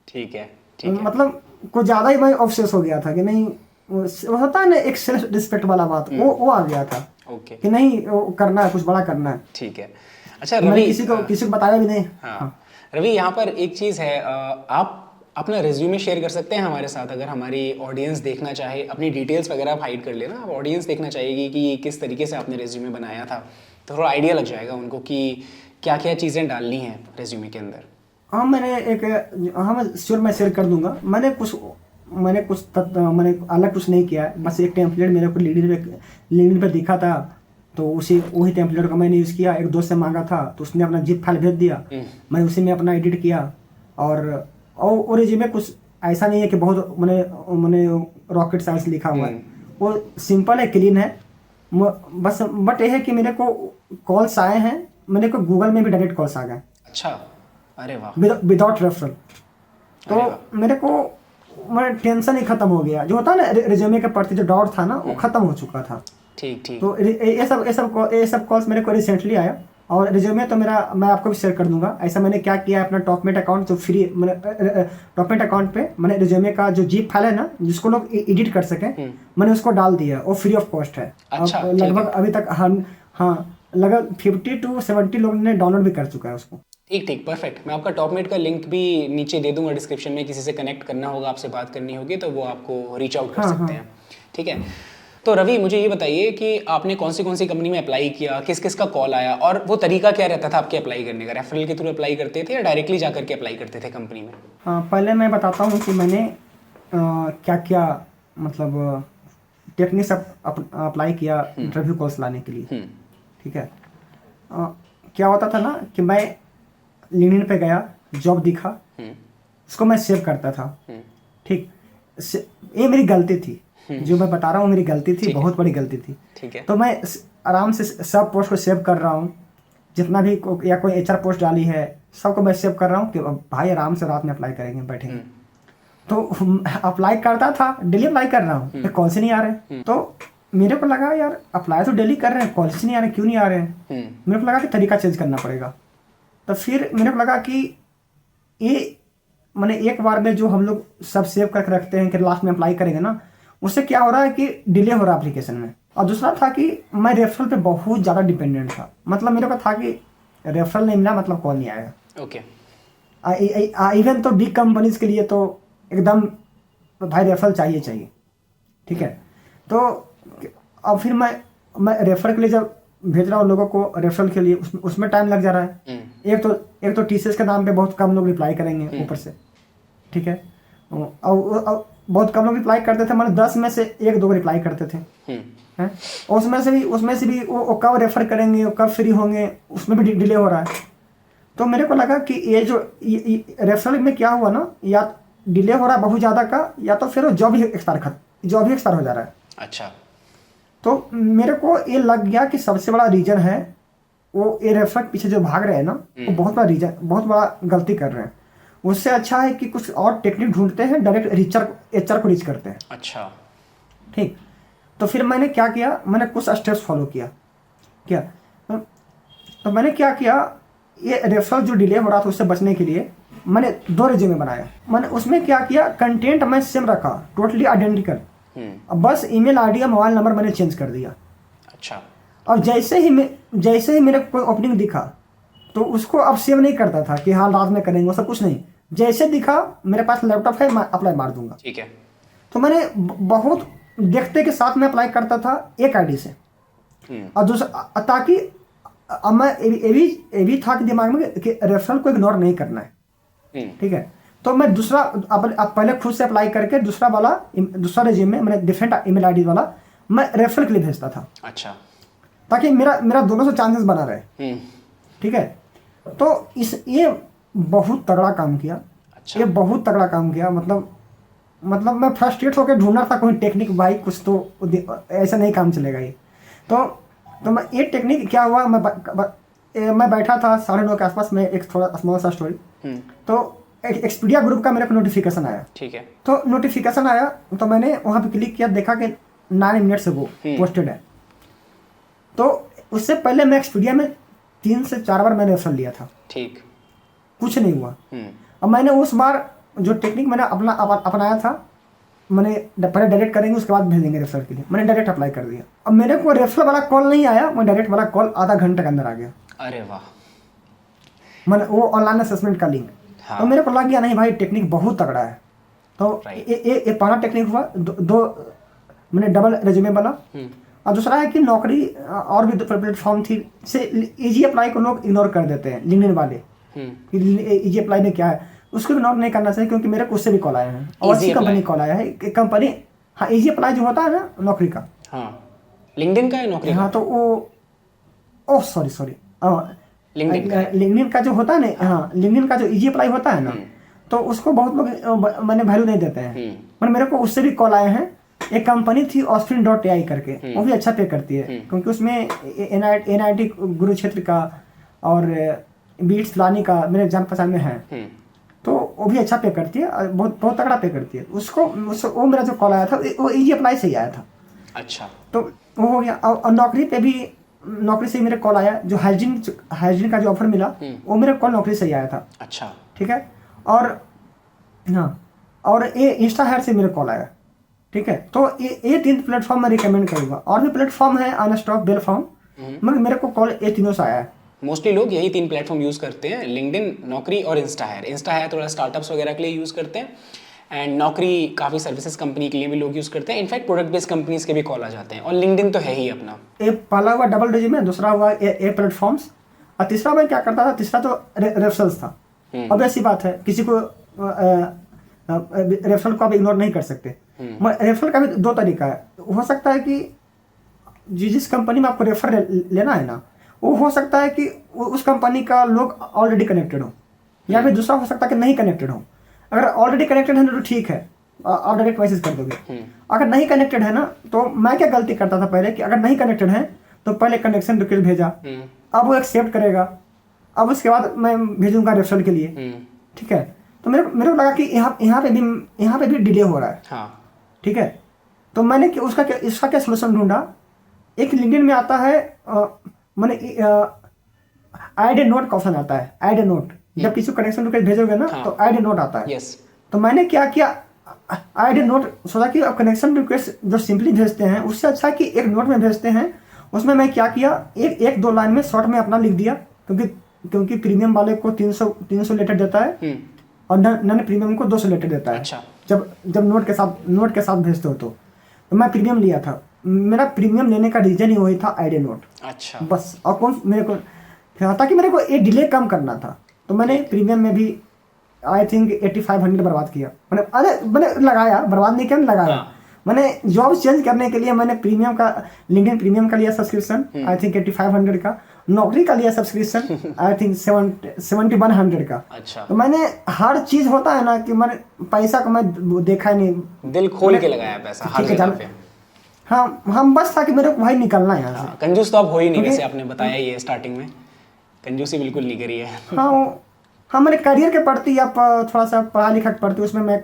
ठीक है, ठीक है। मतलब कुछ ज़्यादा ही मैं ऑब्सेस हो गया था कि नहीं, वो होता है ना एक सेल्फ रिस्पेक्ट वाला बात, वो आ गया था। ओके। कि नहीं वो करना है, कुछ बड़ा करना है। ठीक है। अच्छा मैंने रवि, किसी को बताया भी नहीं। हाँ रवि, यहाँ पर एक चीज़ है, आप अपना रिज्यूमे शेयर कर सकते हैं हमारे साथ, अगर हमारी ऑडियंस देखना चाहे। अपनी डिटेल्स वगैरह आप हाइड कर लेना, अब ऑडियंस देखना चाहेगी कि किस तरीके से आपने रिज्यूमे बनाया था, तो थोड़ा आइडिया लग जाएगा उनको कि क्या क्या चीज़ें डालनी हैं रिज्यूमे के अंदर। हाँ मैं श्योर मैं शेयर कर दूंगा। मैंने अलग कुछ नहीं किया है, बस एक टेम्पलेट मेरे को लिंक्डइन पे दिखा था, तो वही टेम्पलेट का मैंने यूज़ किया। एक दोस्त से मांगा था तो उसने अपना जिप फाइल भेज दिया, मैंने उसी में अपना एडिट किया। और रिज्यूमे कुछ ऐसा नहीं है कि बहुत मैंने रॉकेट साइंस लिखा हुआ है, वो सिंपल है, क्लीन है बस। बट ये है कि मेरे को कॉल्स आए हैं, मेरे को गूगल में भी डायरेक्ट कॉल्स आ गए। अच्छा, अरे वाह, विदाउट रेफरल। तो मेरे को टेंशन ही खत्म हो गया, जो होता है ना रिज्यूमे के प्रति जो डाउट था ना, वो खत्म हो चुका था। ठीक ठीक। तो ये सब कॉल्स मेरे को रिसेंटली आया। और रिज्यूमे तो मैं आपको भी शेयर कर दूंगा। ऐसा मैंने क्या किया है, अपना टॉपमेट अकाउंट जो फ्री, टॉपमेट अकाउंट पे मैंने रिज्यूमे का जो जीप फाइल है ना, जिसको लोग एडिट कर सकें, मैंने उसको डाल दिया, वो फ्री ऑफ कॉस्ट है। अच्छा, लगभग अभी तक लगभग 50 to 70 लोगों ने डाउनलोड भी कर चुका है उसको। ठीक ठीक, परफेक्ट। मैं आपका टॉपमेट का लिंक भी नीचे दे दूंगा डिस्क्रिप्शन में, किसी से कनेक्ट करना होगा, आपसे बात करनी होगी तो वो आपको रीच आउट कर सकते हैं। ठीक है। तो रवि, मुझे ये बताइए कि आपने कौन सी कंपनी में अप्लाई किया, किस किस का कॉल आया, और वो तरीका क्या रहता था आपके अप्लाई करने का? रेफरल के थ्रू अप्लाई करते थे या डायरेक्टली जाकर के अप्लाई करते थे कंपनी में? पहले मैं बताता हूँ कि मैंने क्या क्या मतलब टेक्निक्स अप्लाई किया इंटरव्यू कॉल्स लाने के लिए। ठीक है। क्या होता था ना कि मैं लिंक्डइन पे गया, जॉब दिखा, उसको मैं सेव करता था। ठीक, ये मेरी गलती थी, जो मैं बता रहा हूँ मेरी गलती थी, बहुत बड़ी गलती थी। ठीक है। तो मैं आराम से सब पोस्ट को सेव कर रहा हूँ, जितना भी या कोई एचआर पोस्ट डाली है सबको मैं सेव कर रहा हूँ कि भाई आराम से रात में अप्लाई करेंगे, बैठेंगे। तो अप्लाई करता था, डेली अप्लाई कर रहा हूँ, कॉल से नहीं आ रहे। तो मेरे को लगा यार अप्लाई तो डेली कर रहे हैं, कॉल से नहीं आ रहे, क्यों नहीं आ रहे हैं? मेरे को लगा कि तरीका चेंज करना पड़ेगा। तो फिर मेरे को लगा कि ये मैंने एक बार में जो हम लोग सब सेव करके रखते हैं कि लास्ट में अप्लाई करेंगे ना, उससे क्या हो रहा है कि डिले हो रहा है एप्लीकेशन में। और दूसरा था कि मैं रेफरल पे बहुत ज़्यादा डिपेंडेंट था। मतलब मेरे को था कि रेफरल नहीं मिला मतलब कॉल नहीं आएगा। ओके। इवन तो बिग कंपनीज के लिए तो एकदम भाई रेफरल चाहिए। ठीक है। तो अब फिर मैं रेफर के लिए जब भेज रहा हूँ लोगों को रेफरल के लिए, उसमें टाइम लग जा रहा है। एक तो टीसीएस के नाम पे बहुत कम लोग रिप्लाई करेंगे ऊपर से। ठीक है। और बहुत कम लोग रिप्लाई करते थे, मतलब 10 में से 1-2 रिप्लाई करते थे। हैं? उसमें से भी वो कब रेफर करेंगे, वो कब फ्री होंगे, उसमें भी डिले हो रहा है। तो मेरे को लगा कि ये जो रेफरल में क्या हुआ ना, या डिले हो रहा है बहुत ज़्यादा का, या तो फिर जॉब ही एक्सपायर हो जा रहा है। अच्छा। तो मेरे को ये लग गया कि सबसे बड़ा रीजन है वो ये रेफर के पीछे जो भाग रहे हैं ना, वो बहुत बड़ा गलती कर रहे हैं। उससे अच्छा है कि कुछ और टेक्निक ढूंढते हैं, डायरेक्ट एचआर को रीच करते हैं। अच्छा। ठीक। तो फिर मैंने क्या किया, मैंने कुछ स्टेप्स फॉलो किया। तो मैंने क्या किया, ये रेफरल जो डिले हो रहा था उससे बचने के लिए मैंने 2 रिज्यूमे बनाया। मैंने उसमें क्या किया, कंटेंट मैं सेम रखा, टोटली आइडेंटिकल। अब बस ईमेल आईडी या मोबाइल नंबर मैंने चेंज कर दिया। अच्छा। और जैसे ही मेरे को कोई ओपनिंग दिखा तो उसको अब सेव नहीं करता था कि हाँ रात में करेंगे, वो सब कुछ नहीं। जैसे दिखा मेरे पास लैपटॉप है, मैं अप्लाई मार दूंगा। ठीक है। तो मैंने बहुत देखते के साथ में अप्लाई करता था एक आईडी से, और दूसरा ताकि अब मैं ये भी था कि दिमाग में कि रेफरल को इग्नोर नहीं करना है, ठीक है। तो मैं दूसरा अब पहले खुद से अप्लाई करके दूसरा रेज्यूमे मैंने डिफरेंट ईमेल आईडी वाला मैं रेफरल के लिए भेजता था। अच्छा। ताकि मेरा दोनों से चांसेस बना रहे, ठीक है। तो ये बहुत तगड़ा काम किया। अच्छा। ये बहुत तगड़ा काम किया, मतलब मैं फ्रस्ट्रेट होकर ढूंढ रहा था कोई टेक्निक, भाई कुछ तो ऐसा नहीं काम चलेगा ये। तो मैं ये टेक्निक क्या हुआ, मैं बैठा था 9:30 के आसपास में, एक थोड़ा स्मॉल सा स्टोरी। तो एक्सपीडिया ग्रुप का मेरे को नोटिफिकेशन आया, ठीक है। तो नोटिफिकेशन आया तो मैंने वहाँ पे क्लिक किया, देखा कि 9 मिनट्स अगो पोस्टेड है। तो उससे पहले मैं एक्सपीडिया में 3 से 4 बार मैंने रेफरल लिया था, ठीक, कुछ नहीं हुआ। अब मैंने उस बार जो टेक्निक मैंने अपनाया था, मैंने पहले डायरेक्ट करेंगे उसके बाद भेजेंगे रेफरल के लिए, मैंने डायरेक्ट अप्लाई कर दिया। अब मेरे को रेफरल वाला कॉल नहीं आया, मैं डायरेक्ट वाला कॉल आधा घंटे के अंदर आ गया। अरे वाह। मैंने वो ऑनलाइन असेसमेंट का लिंक, हाँ। तो मेरे को लग गया नहीं भाई टेक्निक बहुत तगड़ा है। तो ये पहला टेक्निक हुआ। दो मैंने डबल रेज्यूमे बना। और दूसरा है कि नौकरी और भी प्लेटफॉर्म थी से इजी अप्लाई को लोग इग्नोर कर देते हैं, लिंक्डइन वाले कि इजी अप्लाई में क्या है, उसको इग्नोर नहीं करना चाहिए, क्योंकि मेरे को उससे भी कॉल आया है और अच्छी कंपनी कॉल आया है कंपनी। हाँ, इजी अप्लाई जो होता है ना नौकरी का, हाँ, लिंक्डइन का है नौकरी, हाँ। तो वो सॉरी लिंक्डइन का जो होता है ना, हाँ, लिंक्डइन का जो इजी अप्लाई होता है ना, तो उसको बहुत लोग मैंने वैल्यू नहीं देते हैं। पर मेरे को उससे भी कॉल आए हैं। एक कंपनी थी Austin.ai करके, वो भी अच्छा पे करती है, क्योंकि उसमें NIT गुरु क्षेत्र का और बीट्स फलानी का मेरे जान पहचान में है, तो वो भी अच्छा पे करती है, बहुत तगड़ा पे करती है। वो मेरा जो कॉल आया था वो इजी अप्लाई से ही आया था। अच्छा, तो वो हो गया। और नौकरी से ही मेरे कॉल आया, जो हाइजीन का जो ऑफर मिला वो मेरा कॉल नौकरी से ही आया था। अच्छा, ठीक है। और हाँ, और ये इंस्टा हायर से मेरे कॉल आया, ठीक है। तो ये 3 प्लेटफॉर्म मैं रिकमेंड करूंगा। और भी प्लेटफॉर्म है, अनस्टॉप, बेलफॉर्म, मगर मेरे को कॉल ये तीनों से आया है। मोस्टली लोग यही 3 प्लेटफॉर्म यूज़ करते हैं, लिंक्डइन, नौकरी और इंस्टा हायर थोड़ा स्टार्टअप्स वगैरह के लिए यूज़ करते हैं, एंड नौकरी काफ़ी सर्विसेज कंपनी के लिए भी लोग यूज़ करते हैं। इनफैक्ट प्रोडक्ट बेस्ड कंपनीज के भी कॉल आ जाते हैं, और लिंक्डइन तो है ही अपना। एक पहला हुआ डबल रेज्यूमे, दूसरा हुआ ए प्लेटफॉर्म्स, और तीसरा मैं क्या करता था, तीसरा तो रेफरल्स था। अब ऐसी बात है, किसी को रेफरल को आप इग्नोर नहीं कर सकते। रेफरल का भी 2 तरीका है। हो सकता है कि जिस कंपनी में आपको रेफर लेना है ना, वो हो सकता है कि उस कंपनी का लोग ऑलरेडी कनेक्टेड हो, या फिर दूसरा हो सकता है कि नहीं कनेक्टेड हो। अगर ऑलरेडी कनेक्टेड है ना तो ठीक है, आप डायरेक्ट मैसेज कर दोगे। अगर नहीं कनेक्टेड है ना, तो मैं क्या गलती करता था पहले कि अगर नहीं कनेक्टेड है तो पहले कनेक्शन रिक्वेस्ट भेजा, अब वो एक्सेप्ट करेगा, अब उसके बाद मैं भेजूंगा रेफरल के लिए, ठीक है। तो मेरे को लगा कि यहाँ पे भी डिले हो रहा है, हाँ, ठीक है। तो मैंने इसका क्या सोल्यूशन ढूंढा। एक लिंक्डइन में आता है, मैंने ऐड ए नोट का ऑप्शन आता है, ऐड ए नोट। जब किसी को कनेक्शन रिक्वेस्ट भेजोगे ना, तो ऐड ए नोट आता है। तो मैंने क्या किया, ऐड ए नोट, सोचा कि अब कनेक्शन रिक्वेस्ट जो सिंपली भेजते हैं उससे अच्छा कि एक नोट में भेजते हैं। उसमें मैं क्या किया, एक 2 लाइन में शॉर्ट में अपना लिख दिया, क्योंकि प्रीमियम वाले को 300 लेटर देता है, और नन प्रीमियम को 200 लेटर देता है। अच्छा। जब नोट के साथ भेजते हो तो मैं प्रीमियम लिया था। मेरा प्रीमियम लेने का रीजन ही वही था, ऐड ए नोट। अच्छा, बस। और कौन मेरे को ताकि मेरे को ये डिले कम करना था, तो मैंने प्रीमियम में भी आई थिंक 8500 बर्बाद किया। मैंने लगाया, बर्बाद नहीं किया, लगाया। मैंने जॉब चेंज करने के लिए मैंने लिंक्डइन प्रीमियम का लिया सब्सक्रिप्शन, आई थिंक 8500 का। नौकरी का लिया सब्सक्रिप्शन, आई थिंक 7100 का। अच्छा। तो मैंने हर चीज होता है ना कि मैंने पैसा को मैं देखा ही नहीं, दिल खोल के लगाया पैसा हर जगह पे। हाँ, हम बस था कि मेरे को भाई निकलना है यहाँ से। कंजूस तो आप हो ही नहीं, वैसे आपने बताया ये स्टार्टिंग में, कंजूसी बिल्कुल नहीं करी है। हाँ, मैंने करियर के प्रति आप थोड़ा सा पढ़ा लिखा के प्रति उसमें मैं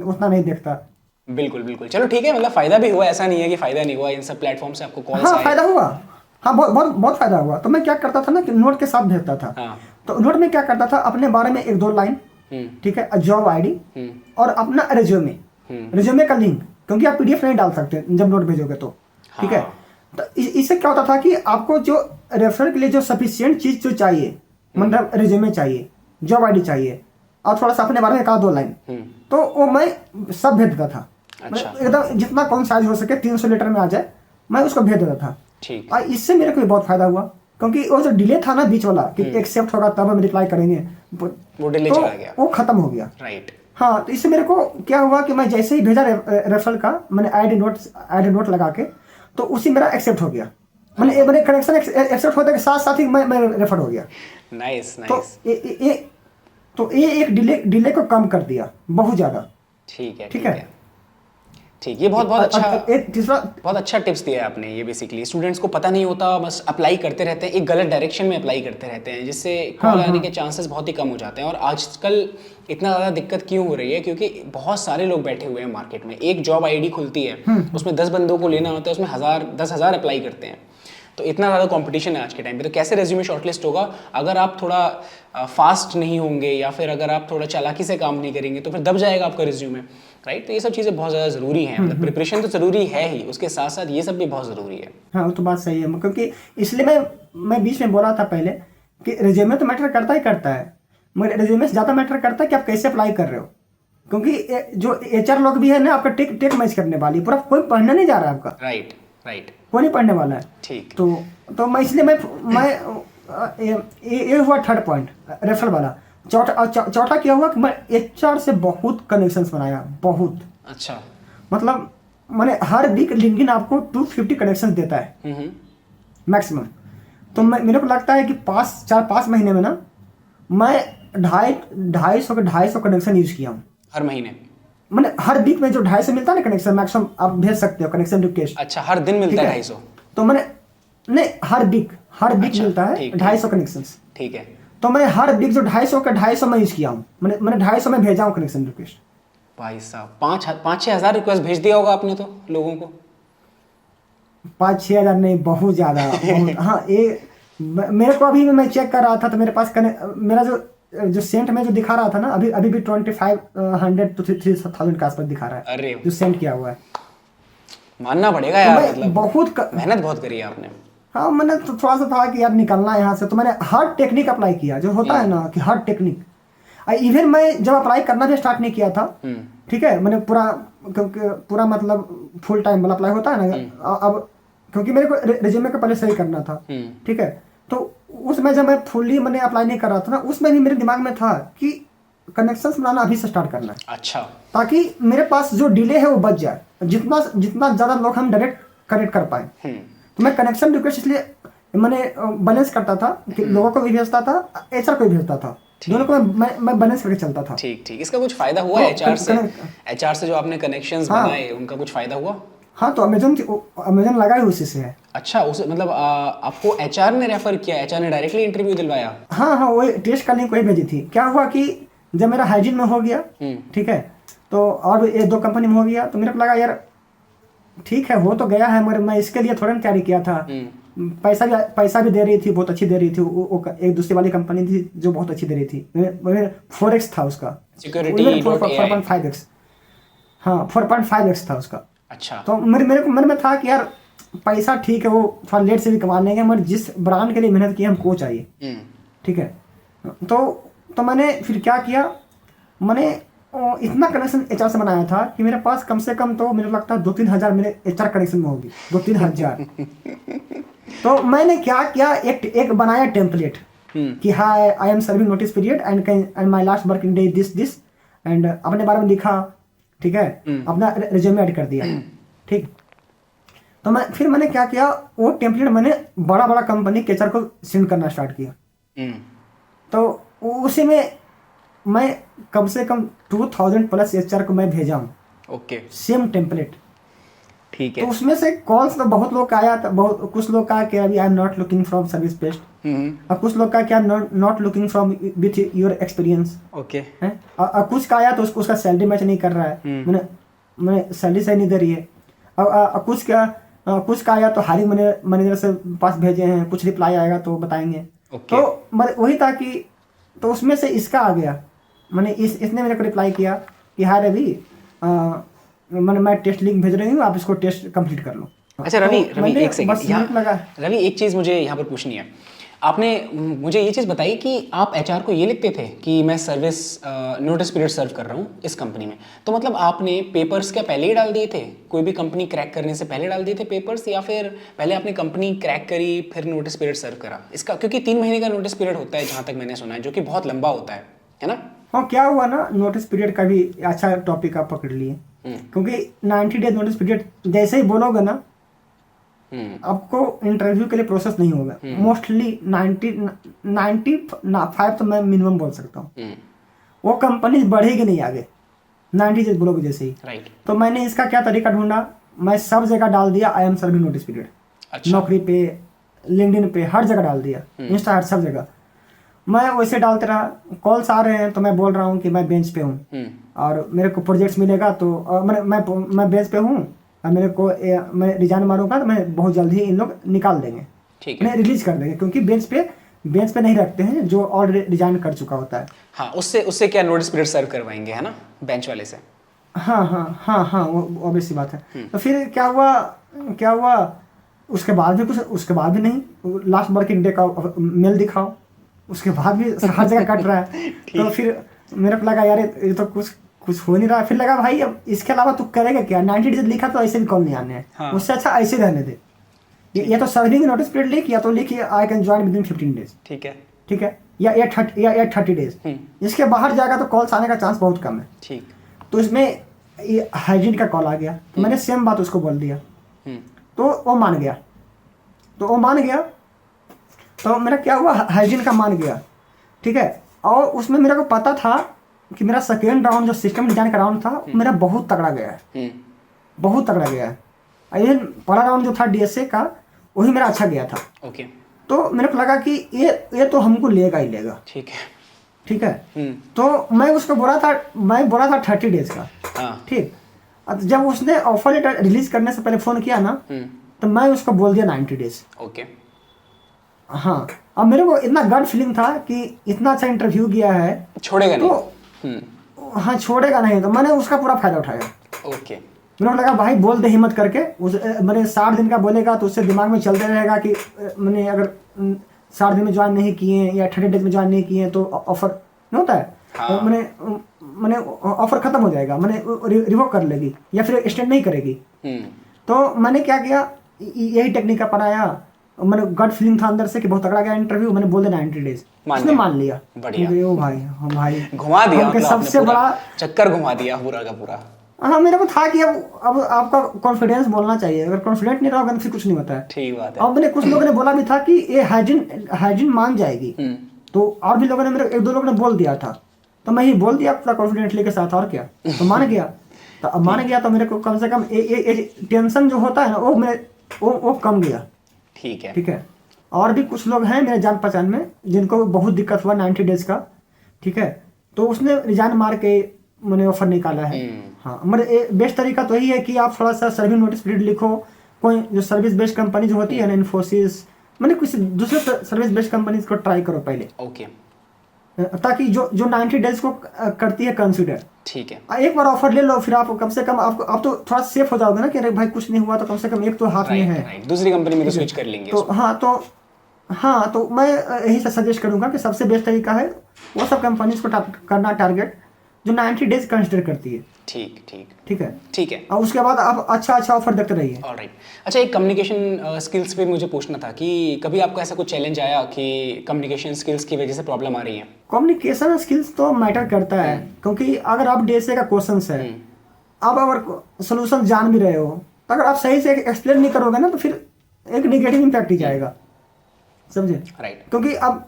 उतना नहीं देखता। बिल्कुल। चलो ठीक है, मतलब फायदा भी हुआ, ऐसा नहीं है कि फायदा नहीं हुआ इन सब प्लेटफॉर्म से आपको कॉल। हाँ, फायदा हुआ, हाँ, बहुत फायदा हुआ। तो मैं क्या करता था ना कि नोट के साथ भेजता था। हाँ। तो नोट में क्या करता था, अपने बारे में 1-2 लाइन, ठीक है, जॉब आईडी और अपना रेज्यूमे का लिंक, क्योंकि आप PDF नहीं डाल सकते जब नोट भेजोगे तो, ठीक है। तो इससे क्या होता था कि आपको जो रेफरल के लिए जो सफिशिएंट चीज जो चाहिए, मतलब रेज्यूमे चाहिए, जॉब आईडी चाहिए, और थोड़ा सा अपने बारे में 1-2 लाइन, तो वो मैं सब भेज देता था। अच्छा। एकदम जितना कौन साइज हो सके 300 लीटर में आ जाए, मैं उसको भेज देता था। ठीक। और इससे मेरे को बहुत फायदा हुआ, क्योंकि वो जो डिले था ना बीच वाला कि एक्सेप्ट होगा तब हम रिप्लाई करेंगे, वो डिले तो चला गया। वो खत्म हो गया। राइट। हाँ, तो इससे मेरे को क्या हुआ कि मैं जैसे ही भेजा रेफरल का, मैंने ऐड नोट लगा के, तो उसी मेरा एक्सेप्ट हो गया। मैंने कनेक्शन एक्सेप्ट होने के साथ साथ ही मैं रेफर हो गया। नाइस तो नाइस। ये एक डिले को कम कर दिया बहुत ज़्यादा। ठीक है। ठीक, ये बहुत अच्छा, एक तीसरा बहुत अच्छा टिप्स दिया है आपने। ये बेसिकली स्टूडेंट्स को पता नहीं होता, बस अप्लाई करते रहते हैं, एक गलत डायरेक्शन में अप्लाई करते रहते हैं, जिससे कॉल आने के चांसेस बहुत ही कम हो जाते हैं। और आजकल इतना ज़्यादा दिक्कत क्यों हो रही है? क्योंकि बहुत सारे लोग बैठे हुए हैं मार्केट में। एक जॉब आईडी खुलती है, उसमें 10 बंदों को लेना होता है, उसमें 10,000 अप्लाई करते हैं। तो इतना ज़्यादा कंपटीशन है आज के टाइम पे। तो कैसे रेज्यूमे शॉर्टलिस्ट होगा? अगर आप थोड़ा फास्ट नहीं होंगे, या फिर अगर आप थोड़ा चालाकी से काम नहीं करेंगे, तो फिर दब जाएगा आपका रिज्यूमे। राइट। तो ये सब चीज़ें बहुत ज़्यादा ज़रूरी हैं। मतलब प्रिपरेशन तो ज़रूरी है ही, उसके साथ साथ ये सब भी बहुत ज़रूरी है। हाँ, वो तो बात सही है, क्योंकि इसलिए मैं बीच में बोला था पहले कि रिज्यूमे तो मैटर करता ही करता है, मगर रिज्यूमे से ज़्यादा मैटर करता है कि आप कैसे अप्लाई कर रहे हो। क्योंकि जो HR लोग भी है ना, आपका टेक मैच करने वाली, पूरा कोई पढ़ने नहीं जा रहा है आपका। राइट। कोई नहीं पढ़ने वाला है। ठीक। तो मैं इसलिए मैं ये हुआ थर्ड पॉइंट रेफरल वाला। चौथा क्या हुआ कि मैं HR से बहुत कनेक्शंस बनाया, बहुत। अच्छा। मतलब मैंने हर वीक लिंक्डइन आपको 250 कनेक्शंस देता है मैक्सिमम। तो मेरे को लगता है कि 4-5 महीने में ना मैं 250 कनेक्शन यूज किया हूँ हर महीने? मैंने हर वीक में जो 250 मिलता है ना कनेक्शन, मैक्सिमम आप भेज सकते हो कनेक्शन रिक्वेस्ट। अच्छा, हर दिन मिलता है 250? तो मैंने नहीं, हर वीक मिलता है 250 कनेक्शन। ठीक है। तो मैंने हर वीक जो 250 में यूज किया हूँ, मैंने 250 में भेजा हूँ कनेक्शन रिक्वेस्ट। भाई साहब, 5-6 हज़ार रिक्वेस्ट भेज दिया होगा आपने तो लोगों को? 5-6 हज़ार नहीं, बहुत ज़्यादा। हाँ, ये मेरे को अभी मैं चेक कर रहा था, तो मेरे पास मेरा जो सेंट में जो दिखा रहा था ना, अभी भी 2500 to 3000 के आसपास दिखा रहा है। अरे, जो सेंट किया हुआ है। मानना पड़ेगा यार, तो मतलब मेहनत बहुत करी है आपने। हाँ, मैंने तो थोड़ा सा था कि यार निकलना है यहाँ से, तो मैंने हर टेक्निक अप्लाई किया, जो होता है ना कि हर टेक्निक। इवन मैं जब अप्लाई करना भी स्टार्ट नहीं किया था, ठीक है, मैंने पूरा मतलब फुल टाइम वाला अप्लाई होता है ना, अब क्योंकि मेरे को रिज्यूमे को पहले सही करना था, ठीक है। तो उसमें जब मैं फुल्ली मैंने अप्लाई नहीं कर रहा था ना, उसमें भी मेरे दिमाग में था कि कनेक्शंस बनाना अभी से स्टार्ट करना है। अच्छा। ताकि मेरे पास जो डिले है वो बच जाए, जितना ज़्यादा लोग हम डायरेक्ट कनेक्ट कर पाए। तो मैं कनेक्शन रिक्वेस्ट इसलिए मैंने बैलेंस करता था कि लोगों को भी भेजता था, HR को भी भेजता था, दोनों को मैं बैलेंस करके चलता था। ठीक। इसका कुछ फायदा हुआ HR से जो आपने कनेक्शंस बनाए, उनका कुछ फायदा हुआ? हाँ, तो अमेजन लगा ही उसी से है। अच्छा, उसे मतलब आपको HR ने रेफर किया? HR ने डायरेक्टली इंटरव्यू दिलवाया? हाँ, वही टेस्ट करने को ही भेजी थी। क्या हुआ कि जब मेरा हाइजीन में हो गया, ठीक है, तो और ये 2 कंपनी में हो गया, तो मेरे को लगा यार ठीक है, हो तो गया है, मगर मैं इसके लिए थोड़ा तैयारी किया था। पैसा भी दे रही थी, बहुत अच्छी दे रही थी। वो एक दूसरी वाली कंपनी थी जो बहुत अच्छी दे रही थी। 4x था उसका सिक्योरिटी, 4.5x। हाँ, 4.5x था उसका। अच्छा। तो मेरे मन में था कि यार पैसा ठीक है, वो थोड़ा लेट से भी कमा लेंगे, मगर जिस ब्रांड के लिए मेहनत की हमको चाहिए, ठीक है। तो मैंने फिर क्या किया, मैंने इतना कनेक्शन HR से बनाया था कि मेरे पास कम से कम तो मुझे लगता है 2-3 हज़ार मेरे HR कनेक्शन में होगी, 2-3 हज़ार। तो मैंने क्या किया, एक बनाया टेम्पलेट कि hi, I am serving notice period and my last working day this and अपने बारे में लिखा, ठीक है, अपना रिज्यूमे ऐड कर दिया, ठीक। तो फिर मैंने क्या किया, वो टेम्पलेट मैंने बड़ा कंपनी के HR को सेंड करना स्टार्ट किया। तो उसी में मैं कम से कम 2000 प्लस HR को मैं भेजा हूँ। ओके, सेम टेम्पलेट, ठीक है। तो उसमें से कॉल्स तो बहुत लोग का आया था, कुछ लोग का कि अभी आई am not looking from service based, और कुछ लोग का क्या not looking from with your experience, okay है। और कुछ का आया तो उसका सैलरी मैच नहीं कर रहा है, मैंने सैलरी सही नहीं दे रही है। और कुछ का आया तो हायरिंग मैनेजर से पास भेजे हैं, कुछ रिप्लाई आएगा तो बताएंगे। तो वही था कि तो उसमें से इसका आ गया, मैंने इसने मेरे को रिप्लाई किया कि हाय रवि, मैं टेस्ट लिंक भेज रही हूँ, आप इसको टेस्ट कंप्लीट कर लो। अच्छा रवि, एक सेकंड, रवि एक चीज़ मुझे यहाँ पर पूछनी है। आपने मुझे ये चीज़ बताई कि आप एचआर को ये लिखते थे कि मैं सर्विस नोटिस पीरियड सर्व कर रहा हूँ इस कंपनी में, तो मतलब आपने पेपर्स क्या पहले ही डाल दिए थे? कोई भी कंपनी क्रैक करने से पहले डाल दिए थे पेपर्स, या फिर पहले आपने कंपनी क्रैक करी फिर नोटिस पीरियड सर्व करा? इसका क्योंकि 3 महीने का नोटिस पीरियड होता है जहाँ तक मैंने सुना है, जो कि बहुत लंबा होता है ना? हाँ, क्या हुआ ना, नोटिस पीरियड का भी अच्छा टॉपिक आप पकड़ लिए। क्योंकि 90 डेज नोटिस पीरियड जैसे ही बोलोगे ना, आपको इंटरव्यू के लिए प्रोसेस नहीं होगा। मोस्टली 95 तो मैं मिनिमम बोल सकता हूँ। वो कंपनी बढ़ेगी नहीं आगे 90 डेज बोलोगे जैसे ही। राइट। तो मैंने इसका क्या तरीका ढूंढा, मैं सब जगह डाल दिया आई एम सर्विंग नोटिस पीरियड। अच्छा। नौकरी पे, लिंक्डइन पे, हर जगह डाल दिया, इंस्टा हर सब जगह। मैं वैसे डालते रहा, कॉल्स आ रहे हैं तो मैं बोल रहा हूँ कि मैं बेंच पे हूँ और मेरे को प्रोजेक्ट्स मिलेगा तो मैं बेंच पे हूँ और मेरे को मैं रिजाइन मारूंगा तो मैं बहुत जल्दी इन लोग निकाल देंगे, ठीक है, मैं रिलीज कर देंगे, क्योंकि बेंच पे नहीं रखते हैं जो ऑलरेडी रिजाइन कर चुका होता है। हाँ, उससे क्या नोटिस पीरियड सर्व करवाएंगे, है ना, बेंच वाले से? हाँ, वो ऑब्वियस सी बात है। तो फिर क्या हुआ, उसके बाद भी नहीं, लास्ट वर्किंग डे का मेल दिखाओ, उसके बाद भी हर जगह कट रहा है। तो फिर मेरे को लगा यार ये तो कुछ हो नहीं रहा। फिर लगा भाई अब इसके अलावा तू करेगा क्या, 90 डेज लिखा तो ऐसे भी कॉल नहीं आने हैं। हाँ। उससे अच्छा ऐसे रहने दे, या तो सर्विंग नोटिस पीरियड लिख, या तो लिख I can join with in 15 days. ठीक है, या 30 डेज। इसके बाहर जाएगा तो कॉल्स आने का चांस बहुत कम है। ठीक। तो इसमें हाइजीन का कॉल आ गया, तो मैंने सेम बात उसको बोल दिया, तो वो मान गया। तो मेरा क्या हुआ, हाइजीन का मान गया, ठीक है। और उसमें मेरे को पता था कि मेरा सेकेंड राउंड जो सिस्टम डिजाइन का राउंड था मेरा बहुत तगड़ा गया है। ये पहला राउंड जो था डीएसए का, वही मेरा अच्छा गया था। ओके। तो मेरे को लगा कि ये तो हमको लेगा ही लेगा। ठीक है। तो मैं उसको बोला था 30 डेज का। ठीक। जब उसने ऑफर लेटर रिलीज करने से पहले फोन किया ना, तो मैं उसको बोल दिया 90 डेज। ओके। हाँ, अब मेरे को इतना गट फीलिंग था कि इतना अच्छा इंटरव्यू किया है, छोड़ेगा तो नहीं। हाँ, छोड़ेगा नहीं। तो मैंने उसका पूरा फायदा उठाया। ओके। मेरे को लगा भाई बोल दे हिम्मत करके, मैंने 60 दिन का बोलेगा तो उससे दिमाग में चलते रहेगा कि मैंने अगर 60 दिन में ज्वाइन नहीं किए या 30 डेज में ज्वाइन नहीं किए तो ऑफर नहीं होता है। हाँ। तो मैंने ऑफर खत्म हो जाएगा, मैंने रिवोक कर लेगी या फिर एक्सटेंड नहीं करेगी। तो मैंने क्या किया, यही टेक्निक अपनाया। मैंने गट फीलिंग था अंदर से कि बहुत तगड़ा गया इंटरव्यू, मैंने बोल दिया 90 डेज, उसने मान लिया। बढ़िया। ओ भाई, हम भाई घुमा दिया, मतलब सबसे बड़ा चक्कर घुमा दिया पूरा का पूरा। हाँ, मेरे को था कि अब आपका कॉन्फिडेंस बोलना चाहिए, अगर कॉन्फिडेंट नहीं रहोगे तो फिर कुछ नहीं होता है। ठीक बात है। अब मैंने कुछ लोगों ने बोला भी था कि ये हाइजीन मान जाएगी, तो और भी लोगों ने, मेरे 1-2 लोगों ने बोल दिया था, तो मैं ही बोल दिया पूरा कॉन्फिडेंटली के साथ, और क्या। तो मान गया। तो अब मान गया तो मेरे को कम से कम टेंशन जो होता है ना, वो कम गया। ठीक है। और भी कुछ लोग हैं मेरे जान पहचान में जिनको बहुत दिक्कत हुआ 90 डेज का। ठीक है। तो उसने रिजाइन मार के मैंने ऑफर निकाला है। हाँ, मेरे बेस्ट तरीका तो यही है कि आप थोड़ा सा सर्विस नोटिस पीरियड लिखो। कोई जो सर्विस बेस्ड कंपनी जो होती है ना, इन्फोसिस, मैंने कुछ दूसरे सर्विस बेस्ड कंपनीज को ट्राई करो पहले। ओके। ताकि जो 90 डेज को करती है कंसिडर, ठीक है, एक बार ऑफर ले लो, फिर आप कम से कम आप तो थोड़ा सेफ हो जाओगे ना कि अरे भाई कुछ नहीं हुआ तो कम से कम एक तो हाथ में है। दूसरी कंपनी में तो स्विच कर लेंगे। तो मैं यही सजेस्ट करूंगा कि सबसे बेस्ट तरीका है वो सब कंपनीज को करना टारगेट जो 90 डेज कंसिडर करती है। ठीक है। और उसके बाद आप अच्छा ऑफर देखते रहिए। ऑलराइट। अच्छा, एक कम्युनिकेशन स्किल्स पे मुझे पूछना था कि कभी आपको ऐसा कुछ चैलेंज आया कि कम्युनिकेशन स्किल्स की वजह से प्रॉब्लम आ रही है? कम्युनिकेशन स्किल्स तो मैटर करता है, क्योंकि अगर आप डीएसए का क्वेश्चन है, आप अगर सोल्यूशन जान भी रहे हो, तो अगर आप सही से एक्सप्लेन नहीं करोगे ना, तो फिर एक नेगेटिव इम्पैक्ट ही जाएगा, समझे? राइट। क्योंकि अब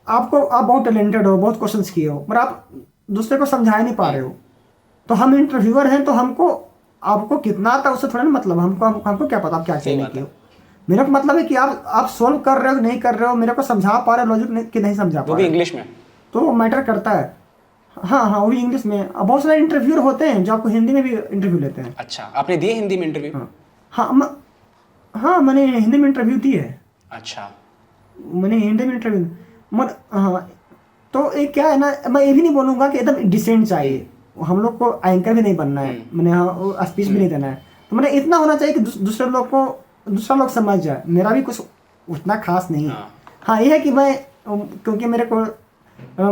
आप बहुत टैलेंटेड हो, बहुत क्वेश्चंस किए हो, मगर आप दूसरे को समझा नहीं पा रहे हो। तो हम इंटरव्यूअर हैं, तो आपको कितना आता है उससे थोड़ा ना मतलब, हमको क्या पता आप क्या चाहिए। मेरा को मतलब है कि आप सोल्व कर रहे हो नहीं कर रहे हो, मेरे को समझा पा रहे हो लॉजिक कि नहीं समझा पा रहे हो, इंग्लिश में तो मैटर करता है। हाँ, वो भी इंग्लिश में। अब बहुत सारे इंटरव्यूअर होते हैं जो आपको हिंदी में भी इंटरव्यू लेते हैं। अच्छा, आपने दिए हिंदी में इंटरव्यू? हाँ, मैंने हिंदी में इंटरव्यू दी है। अच्छा, मैंने हिंदी में इंटरव्यू। हाँ, तो एक क्या है ना, मैं ये भी नहीं बोलूँगा कि एकदम डिसेंट चाहिए, हम लोग को एंकर भी नहीं बनना है, मैंने स्पीच भी नहीं देना है, तो मैंने इतना होना चाहिए कि दूसरा लोग समझ जाए। मेरा भी कुछ उतना खास नहीं है। हाँ ये है कि मैं क्योंकि मेरे को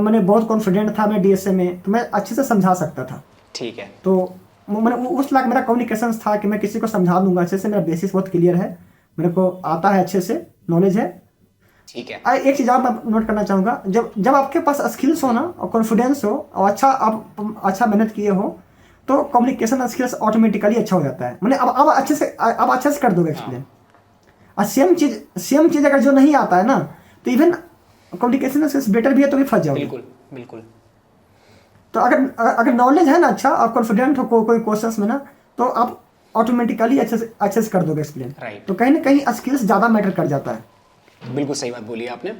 मैंने बहुत कॉन्फिडेंट था मैं डीएसए में, तो मैं अच्छे से समझा सकता था। ठीक है। तो मैंने उस लायक मेरा कम्युनिकेशन था कि मैं किसी को समझा दूंगा अच्छे से, मेरा बेसिस बहुत क्लियर है, मेरे को आता है अच्छे से, नॉलेज है। ठीक है। एक चीज़ और मैं नोट करना चाहूँगा, जब जब आपके पास स्किल्स हो ना और कॉन्फिडेंस हो और आप अच्छा मेहनत किए हो, तो कम्युनिकेशन स्किल्स ऑटोमेटिकली अच्छा हो जाता है। मैंने अब अच्छे से कर दोगे एक्सप्लेन। और सेम चीज़ अगर जो नहीं आता है ना, तो इवन कम्युनिकेशन स्किल्स बेटर भी है तो भी फंस जाओगे। बिल्कुल बिल्कुल। तो अगर नॉलेज है ना अच्छा, आप कॉन्फिडेंट हो कोई क्वेश्चंस में ना, तो आप ऑटोमेटिकली अच्छे से कर दोगे एक्सप्लेन। राइट। तो कहीं ना कहीं स्किल्स ज़्यादा मैटर कर जाता है। बिल्कुल सही बात बोली आपने।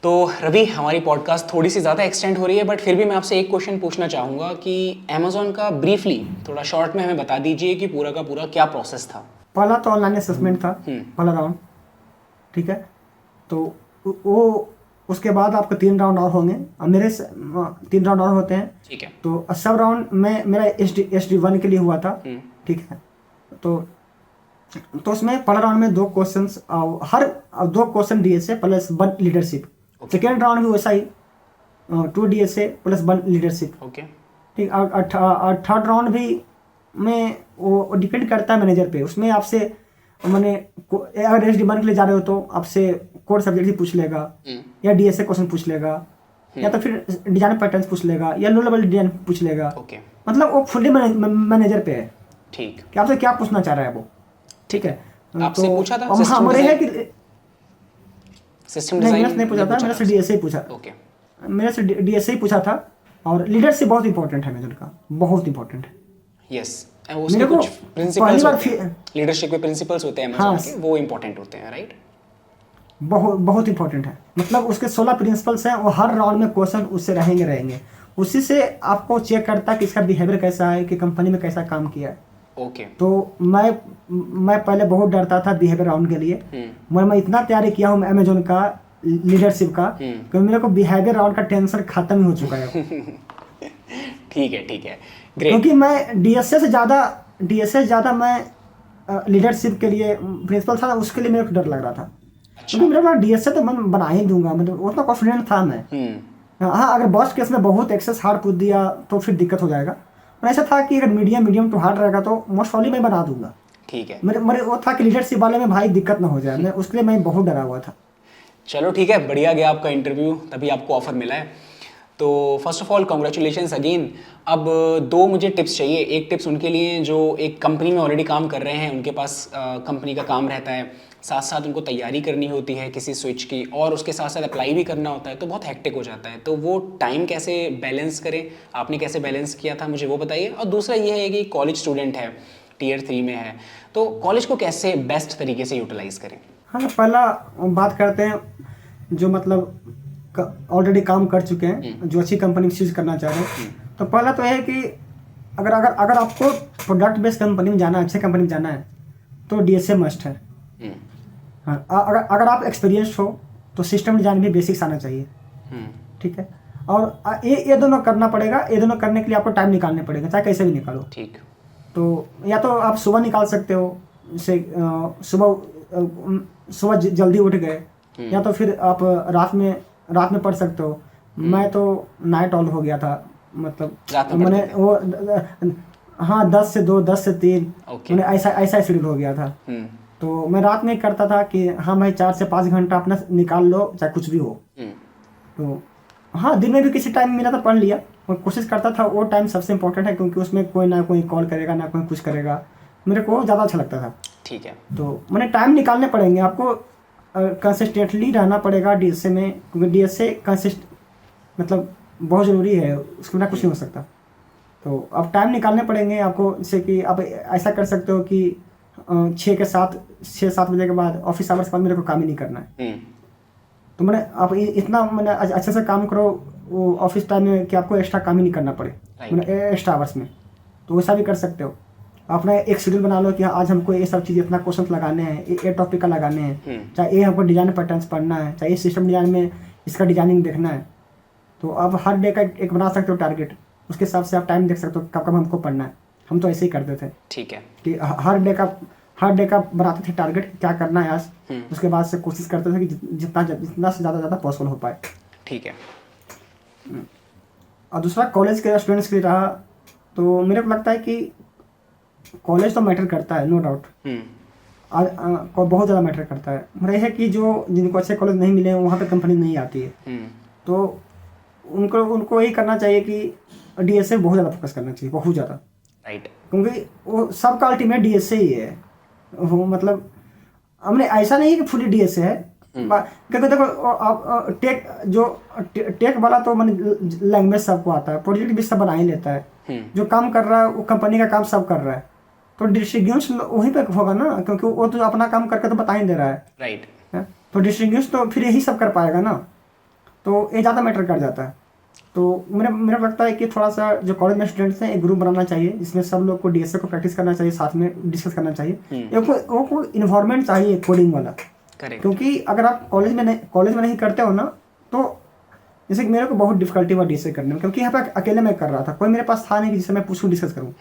तो रवि, हमारी पॉडकास्ट थोड़ी सी ज़्यादा एक्सटेंड हो रही है, बट फिर भी मैं आपसे एक क्वेश्चन पूछना चाहूँगा कि अमेज़ॉन का ब्रीफली थोड़ा शॉर्ट में हमें बता दीजिए कि पूरा का पूरा क्या प्रोसेस था। पहला तो ऑनलाइन असेसमेंट था, पहला राउंड, ठीक है। तो वो उसके बाद आपको 3 राउंड और होंगे, और मेरे 3 राउंड और होते हैं। ठीक है। तो सब राउंड में मेरा SD1 के लिए हुआ था, ठीक है। तो उसमें पहला राउंड में 2 क्वेश्चंस, हर 2 question DSA plus 1 leadership. Second round भी वैसा ही 2 डीएसए प्लस 1 लीडरशिप। ओके। ठीक। और थर्ड राउंड भी में वो डिपेंड करता है मैनेजर पे, उसमें आपसे मैंने अगर SD1 के लिए जा रहे हो तो आपसे कोर सब्जेक्ट ही पूछ लेगा, या डीएसए क्वेश्चन पूछ लेगा, या तो फिर डिजाइन पैटर्न्स पूछ लेगा, या लो लेवल डिजाइन पूछ लेगा। ओके। मतलब वो फुल्ली मैनेजर पे है ठीक। कि आपसे क्या पूछना चाह रहा है वो, ठीक है। आपसे पूछा था हाँ, सिस्टम मेरे है डिजाइन? कि सिस्टम नहीं, डिजाइन मेरे से नहीं पूछा था, मेरे से डीएसए ही पूछा। ओके। मेरे से डीएसए ही पूछा था। और लीडरशिप बहुत इंपॉर्टेंट है मैनेजर का, बहुत इंपॉर्टेंट है। यस, उसके मेरे को कुछ पहली प्रिंसिपल्स बार होते हैं, लीडरशिप के प्रिंसिपल्स होते हैं हाँ, अमेज़न के, वो इंपॉर्टेंट होते हैं, राइट? बहुत बहुत इंपॉर्टेंट है। मतलब उसके 16 प्रिंसिपल्स हैं, और हर राउंड में क्वेश्चन उससे रहेंगे। उसी से आपको चेक करता है कि इसका बिहेवियर कैसा है, कि कंपनी में कैसा काम किया है। ओके। तो मैं पहले बहुत डरता था बिहेवियर राउंड के लिए। मैं इतना तैयारी किया हूँ अमेजोन का लीडरशिप का, कि मेरे को बिहेवियर राउंड का टेंशन खत्म ही हो चुका है। ठीक है, ठीक है, ग्रेट। क्योंकि मैं डीएसए से ज़्यादा मैं लीडरशिप के लिए प्रिंसिपल था, उसके लिए मेरे को डर लग रहा था। क्योंकि मेरा डीएसए तो मैं बना ही दूंगा, मतलब उतना कॉन्फिडेंट था मैं। हाँ, अगर बॉस केस में बहुत एक्सेस हार्ड पूछ दिया तो फिर दिक्कत हो जाएगा। पर ऐसा था कि अगर मीडियम टू हार्ड रहेगा तो मोस्ट प्रॉब्ली मैं बना दूंगा। ठीक है। मेरे वो था कि लीडरशिप वाले में भाई दिक्कत ना हो जाए, मैं उसके लिए मैं बहुत डरा हुआ था। चलो ठीक है, बढ़िया गया आपका इंटरव्यू, तभी आपको ऑफर मिला है। तो first of all congratulations again. अब 2 मुझे टिप्स चाहिए। एक टिप्स उनके लिए जो एक कंपनी में ऑलरेडी काम कर रहे हैं, उनके पास कंपनी का काम रहता है, साथ साथ उनको तैयारी करनी होती है किसी स्विच की, और उसके साथ साथ अप्लाई भी करना होता है, तो बहुत हेक्टिक हो जाता है। तो वो टाइम कैसे बैलेंस करें, आपने कैसे बैलेंस किया था, मुझे वो बताइए। और दूसरा ये है कि कॉलेज स्टूडेंट है, Tier 3 में है, तो कॉलेज को कैसे बेस्ट तरीके से यूटिलाइज करें। हाँ, पहला बात करते हैं जो मतलब ऑलरेडी काम कर चुके हैं, जो अच्छी कंपनी में चूज करना चाह रहे हैं। तो पहला तो है कि अगर आपको प्रोडक्ट बेस्ड कंपनी में जाना है, अच्छे कंपनी में जाना है, तो डीएसए मस्ट है। हाँ, अगर आप एक्सपीरियंस्ड हो तो सिस्टम डिजाइन भी बेसिक्स आना चाहिए, ठीक है। और ये दोनों करना पड़ेगा। ये दोनों करने के लिए आपको टाइम निकालने पड़ेगा, चाहे कैसे भी निकालो। ठीक। तो या तो आप सुबह निकाल सकते हो, जैसे सुबह जल्दी उठ गए, या तो फिर आप रात में पढ़ सकते हो। मैं तो नाइट ऑल हो गया था, मतलब मैंने वो हाँ 10 से 2, 10 से 3, मैंने ऐसा शेड्यूल हो गया था। तो मैं रात में करता था कि हाँ भाई 4 से 5 घंटा अपना निकाल लो, चाहे कुछ भी हो। तो हाँ, दिन में भी किसी टाइम मिला तो पढ़ लिया, और कोशिश करता था। वो टाइम सबसे इम्पोर्टेंट है, क्योंकि उसमें कोई ना कोई कॉल करेगा, ना कोई कुछ करेगा, मेरे को ज़्यादा अच्छा लगता था। ठीक है। तो मैंने टाइम निकालने पड़ेंगे आपको, कंसिस्टेंटली रहना पड़ेगा डीएसए में, क्योंकि डीएसए मतलब बहुत ज़रूरी है, उसके बिना कुछ नहीं हो सकता। तो अब टाइम निकालने पड़ेंगे आपको, जैसे कि आप ऐसा कर सकते हो कि 6-7 बजे के बाद, ऑफिस आवर्स के बाद मेरे को काम ही नहीं करना है। तो मैंने आप मैंने अच्छे से काम करो वो ऑफिस टाइम में, कि आपको एक्स्ट्रा काम ही नहीं करना पड़े, मैंने एक्स्ट्रा आवर्स में। तो वैसा भी कर सकते हो। अपना एक शेड्यूल बना लो कि आज हमको ये सब चीज़, इतना क्वेश्चन लगाने हैं, ये टॉपिक का लगाने हैं, चाहे ये हमको डिजाइन पैटर्न्स पढ़ना है, चाहे ये सिस्टम डिजाइन में इसका डिजाइनिंग देखना है। तो आप हर डे का एक बना सकते हो टारगेट, उसके हिसाब से आप टाइम देख सकते हो कब कब हमको पढ़ना है। हम तो ऐसे ही करते थे। ठीक है। कि हर डे का हर डे का बनाते थे टारगेट, क्या करना है आज, उसके बाद से कोशिश करते थे कि जितना से ज़्यादा पॉसिबल हो पाए। ठीक है। और दूसरा कॉलेज के स्टूडेंट्स के लिए रहा, तो मेरे को लगता है कि कॉलेज तो मैटर करता है, नो डाउट, आज बहुत ज़्यादा मैटर करता है। मगर यह है कि जो जिनको अच्छे कॉलेज नहीं मिले हैं वहाँ पे कंपनी नहीं आती है, तो उनको यही करना चाहिए कि डीएस से बहुत ज़्यादा फोकस करना चाहिए, बहुत ज़्यादा। राइट। क्योंकि वो सबका अल्टीमेट डीएस से ही है। वो मतलब हमने ऐसा नहीं है कि फुली डीएस से है, क्योंकि देखो आप टेक वाला तो मन लैंग्वेज सबको आता है, प्रोजेक्ट भी सब बना ही लेता है, जो काम कर रहा है वो कंपनी का काम सब कर रहा है, तो डिस्ट्रीब्यूशन वहीं पे होगा ना, क्योंकि वो तो अपना काम करके तो बता ही दे रहा है। राइट। तो डिस्ट्रीब्यूशन तो फिर यही सब कर पाएगा ना, तो ये ज़्यादा मैटर कर जाता है। तो मेरा लगता है कि थोड़ा सा जो कॉलेज में स्टूडेंट्स हैं एक ग्रुप बनाना चाहिए, जिसमें सब लोग को डीएसए को प्रैक्टिस करना चाहिए, साथ में डिस्कस करना चाहिए। एक को इन्वायरमेंट चाहिए कोडिंग वाला। करेक्ट। क्योंकि अगर आप कॉलेज में नहीं करते हो ना, तो जैसे कि मेरे को बहुत डिफिकल्टी हुआ डीएसए करने में, क्योंकि यहाँ पे अकेले मैं कर रहा था, कोई मेरे पास था नहीं जिससे मैं पूछूं डिस्कस करूँ।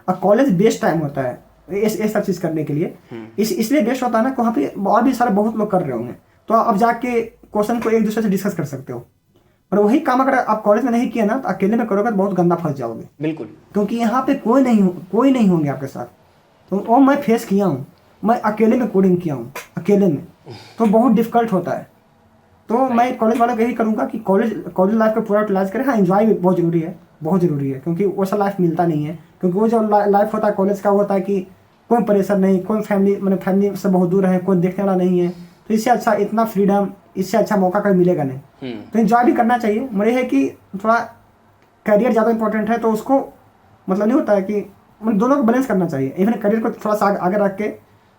और कॉलेज बेस्ट टाइम होता है ये सब चीज़ करने के लिए, इसलिए बेस्ट होता है ना कि वहाँ पे और भी सारे बहुत लोग कर रहे होंगे, तो आप जाके क्वेश्चन को एक दूसरे से डिस्कस कर सकते हो। और वही काम अगर आप कॉलेज में नहीं किया ना, तो अकेले में करोगे तो बहुत गंदा फंस जाओगे। बिल्कुल। क्योंकि यहाँ पे कोई नहीं होंगे आपके साथ, तो वो मैं फेस किया हूँ, मैं अकेले में कोडिंग किया हूँ अकेले में, तो बहुत डिफिकल्ट होता है। तो मैं कॉलेज वालों को यही करूँगा कि कॉलेज लाइफ को पूरा यूटिलाइज करें। हाँ, एंजॉय भी बहुत ज़रूरी है, बहुत ज़रूरी है, क्योंकि वो सा लाइफ मिलता नहीं है। क्योंकि वो जो लाइफ होता है कॉलेज का, होता है कि कोई प्रेशर नहीं, कोई फैमिली से बहुत दूर है, कोई देखने वाला नहीं है, तो इससे अच्छा इतना फ्रीडम, इससे अच्छा मौका कभी मिलेगा नहीं। तो एंजॉय भी करना चाहिए। मेरे है कि थोड़ा करियर ज़्यादा इंपॉर्टेंट है, तो उसको मतलब नहीं होता है कि दोनों को बैलेंस करना चाहिए। इवन करियर को थोड़ा सा आगे रख के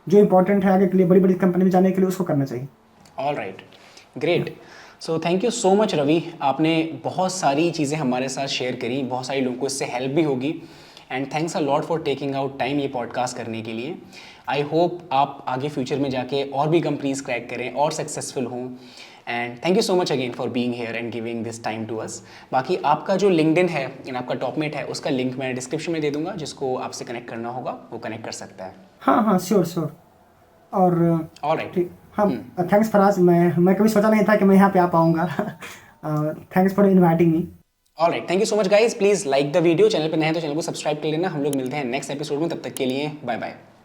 जो इंपॉर्टेंट है आगे के लिए, बड़ी बड़ी कंपनी में जाने के लिए, उसको करना चाहिए। All right, great. So thank you so much Ravi, आपने बहुत सारी चीज़ें हमारे साथ शेयर करी, बहुत सारे लोगों को इससे हेल्प भी होगी। And thanks a lot for taking out time ये पॉडकास्ट करने के लिए। आई होप आप आगे फ्यूचर में जाके और भी कंपनीज क्रैक करें और सक्सेसफुल हों। And thank you so much again for being here and giving this time to us. बाकी आपका जो लिंक्डइन है एंड आपका टॉपमेट है, उसका लिंक मैं डिस्क्रिप्शन में दे दूंगा, जिसको आपसे कनेक्ट करना होगा वो कनेक्ट कर सकता है। हाँ, श्योर। और ऑल राइट। ठीक, हाँ, थैंक्स फराज। मैं कभी सोचा नहीं था कि मैं यहाँ पे आ पाऊँगा। Thanks for inviting me. All right, thank you so much guys. Please like the video, channel पर नए हैं तो चैनल को सब्सक्राइब कर लेना। हम लोग मिलते हैं नेक्स्ट एपिसोड में, तब तक के लिए बाय बाय।